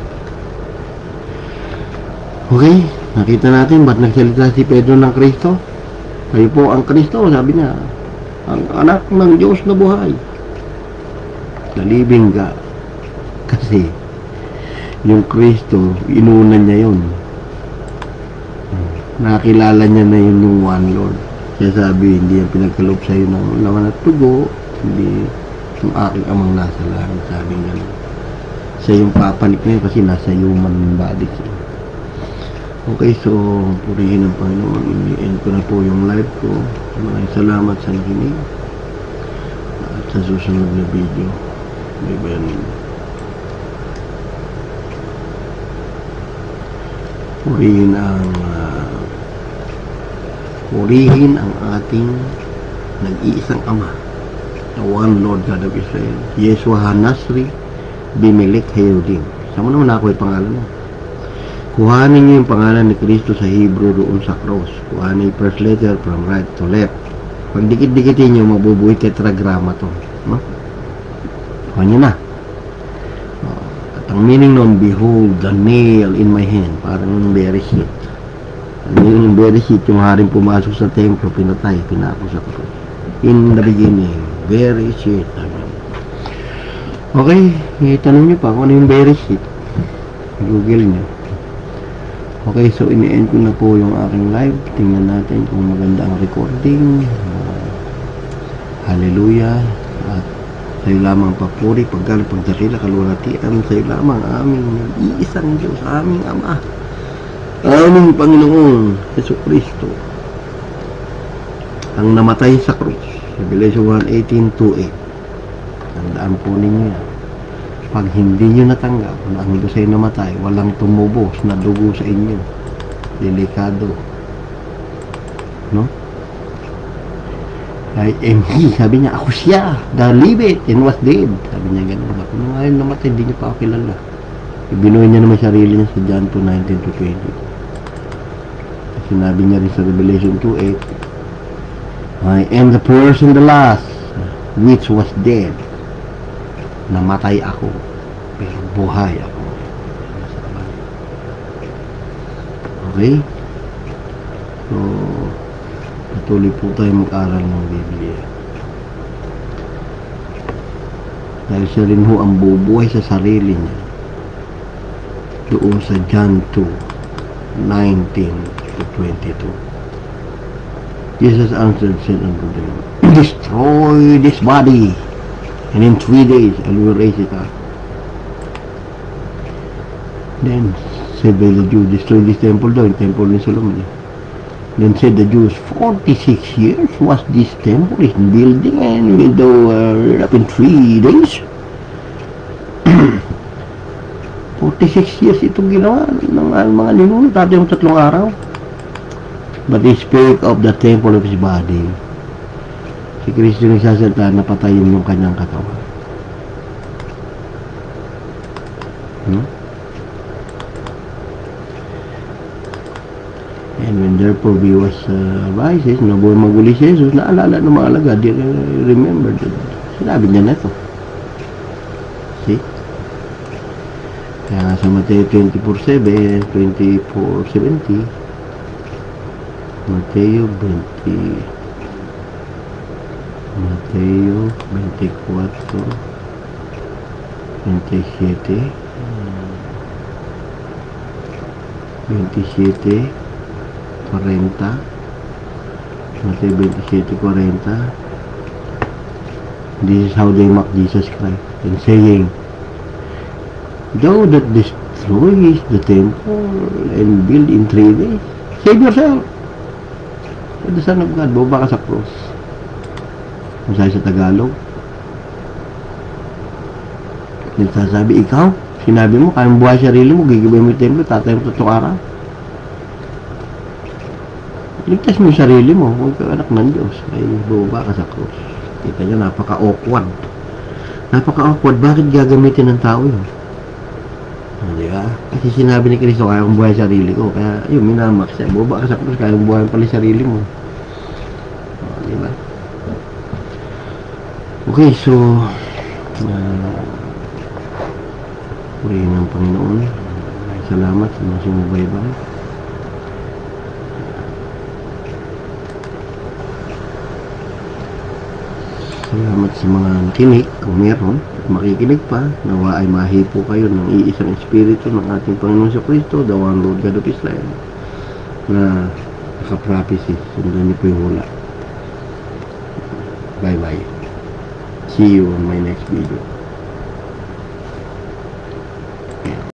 Okay? Nakita natin ba't nagsalita si Pedro ng Kristo? Kayo po ang Kristo, sabi niya, ang anak ng Diyos na buhay. Nalibing ka kasi yung Kristo, inunan niya yun. Nakilala niya na yun yung One Lord. Kaya sabi, hindi yan pinagkaloob sa'yo ng laman at tugo, hindi yung aking amang nasa langit, sabi nga. Siya yung papanik na yun kasi nasa human body siya. Okay, so purihin ng Panginoon. I-end ko na po yung live ko. Maraming salamat sa nakinig. At sa susunod na video, bibayanin. Purihin ang Purihin ang ating nag-iisang Ama, the one Lord God of Israel, Yeshua HaNasri, Bimelech Hayudim. Sama naman ako yung pangalan mo. Kuhanin niyo yung pangalan ni Kristo sa Hebrew doon sa cross. Kuhanin yung first letter from right to left. Pag dikit-dikitin niyo, mabubuhay tetragrama to. No? Kuhanin niyo na. At ang meaning nun, behold the nail in my hand. Parang yung Bereshit. Yung Bereshit, yung haring pumasok sa templo, pinatay, pinako sa cross. In the beginning, Bereshit. Okay, itanong niyo pa kung ano yung Bereshit. Google niyo. Okay, so ini-end ko na po yung aking live. Tingnan natin kung maganda ang recording. Hallelujah. At sa'yo lamang papuri, paggaling, pagdakila, kaluwalhatian. Sa'yo lamang aming iisang Diyos, aming Ama, aming Panginoon, Jesucristo, ang namatay sa krus. Revelation 1:18-8. Tandaan po ninyo yan. Pag hindi nyo natanggap na ang Diyos ay namatay, walang tumubos na dugo sa inyo. Delikado. No? I am He. Sabi niya, ako siya. The liveth and was dead. Sabi niya gano'n. Ako na ngayon namatay, hindi niya pa ako kilala. Ibinuhay niya naman sarili niya sa John 2:19-20. Sinabi niya rin sa Revelation 2:8, I am the first and the last, which was dead. Namatay ako, pero buhay ako. Okay? So, patuloy po tayo mag-aral ng Biblia. Dahil siya rin ho ang bubuhay sa sarili niya. Doon sa John 2:19-22. Jesus answered, said unto them, destroy this body, and in 3 days I will raise it up. Then said by the Jews, destroy this temple daw, yung temple ni Solomon. Then said the Jews, 46 years was this temple is building, and will do up in 3 days. 46 years itong ginawa ng mga ninuno, dati yung 3 araw. But he spake of the temple of his body. Si Kristo nagsasalita, napatayin yung kanyang katawan. And when therefore he was rises, nabuhay maguli si Jesus, naalala ng mga alagad, remember, sinabi niya na ito. See? Kaya sa Mateo 24:7, 24:70, Mateo 24, 27, 40, Mateo 27:40. This is how they mock Jesus Christ, and saying, thou that destroys the temple and build in 3 days, save yourself. So the Son of God, baba ka sa cross. Kung sa Tagalog, nagsasabi, ikaw, sinabi mo, kayang buhay sarili mo, gigibay mo yung templo, tatay mo 3 araw. Ligtas mo yung sarili mo, huwag ka anak ng Diyos, ay baba ka sa cross. Kita nyo, napaka-awkward. Napaka-awkward, bakit gagamitin ng tao yun? Diba? Kasi sinabi ni Kristo, kaya kong buhay sarili ko, kaya yun, minamak siya, baba ka sa cross, kaya kong buhay pala sarili mo. Diba? Okay, so purihin ng Panginoon. Salamat sa mga sumubaybay. Salamat sa mga nakinig, kung meron at makikinig pa, nawa ay mahipo kayo ng iisang espiritu ng ating Panginoon sa Kristo, the one Lord God of Israel, na naka-prophecy. Sundan niyo po yung hula. Bye bye. See you on my next video.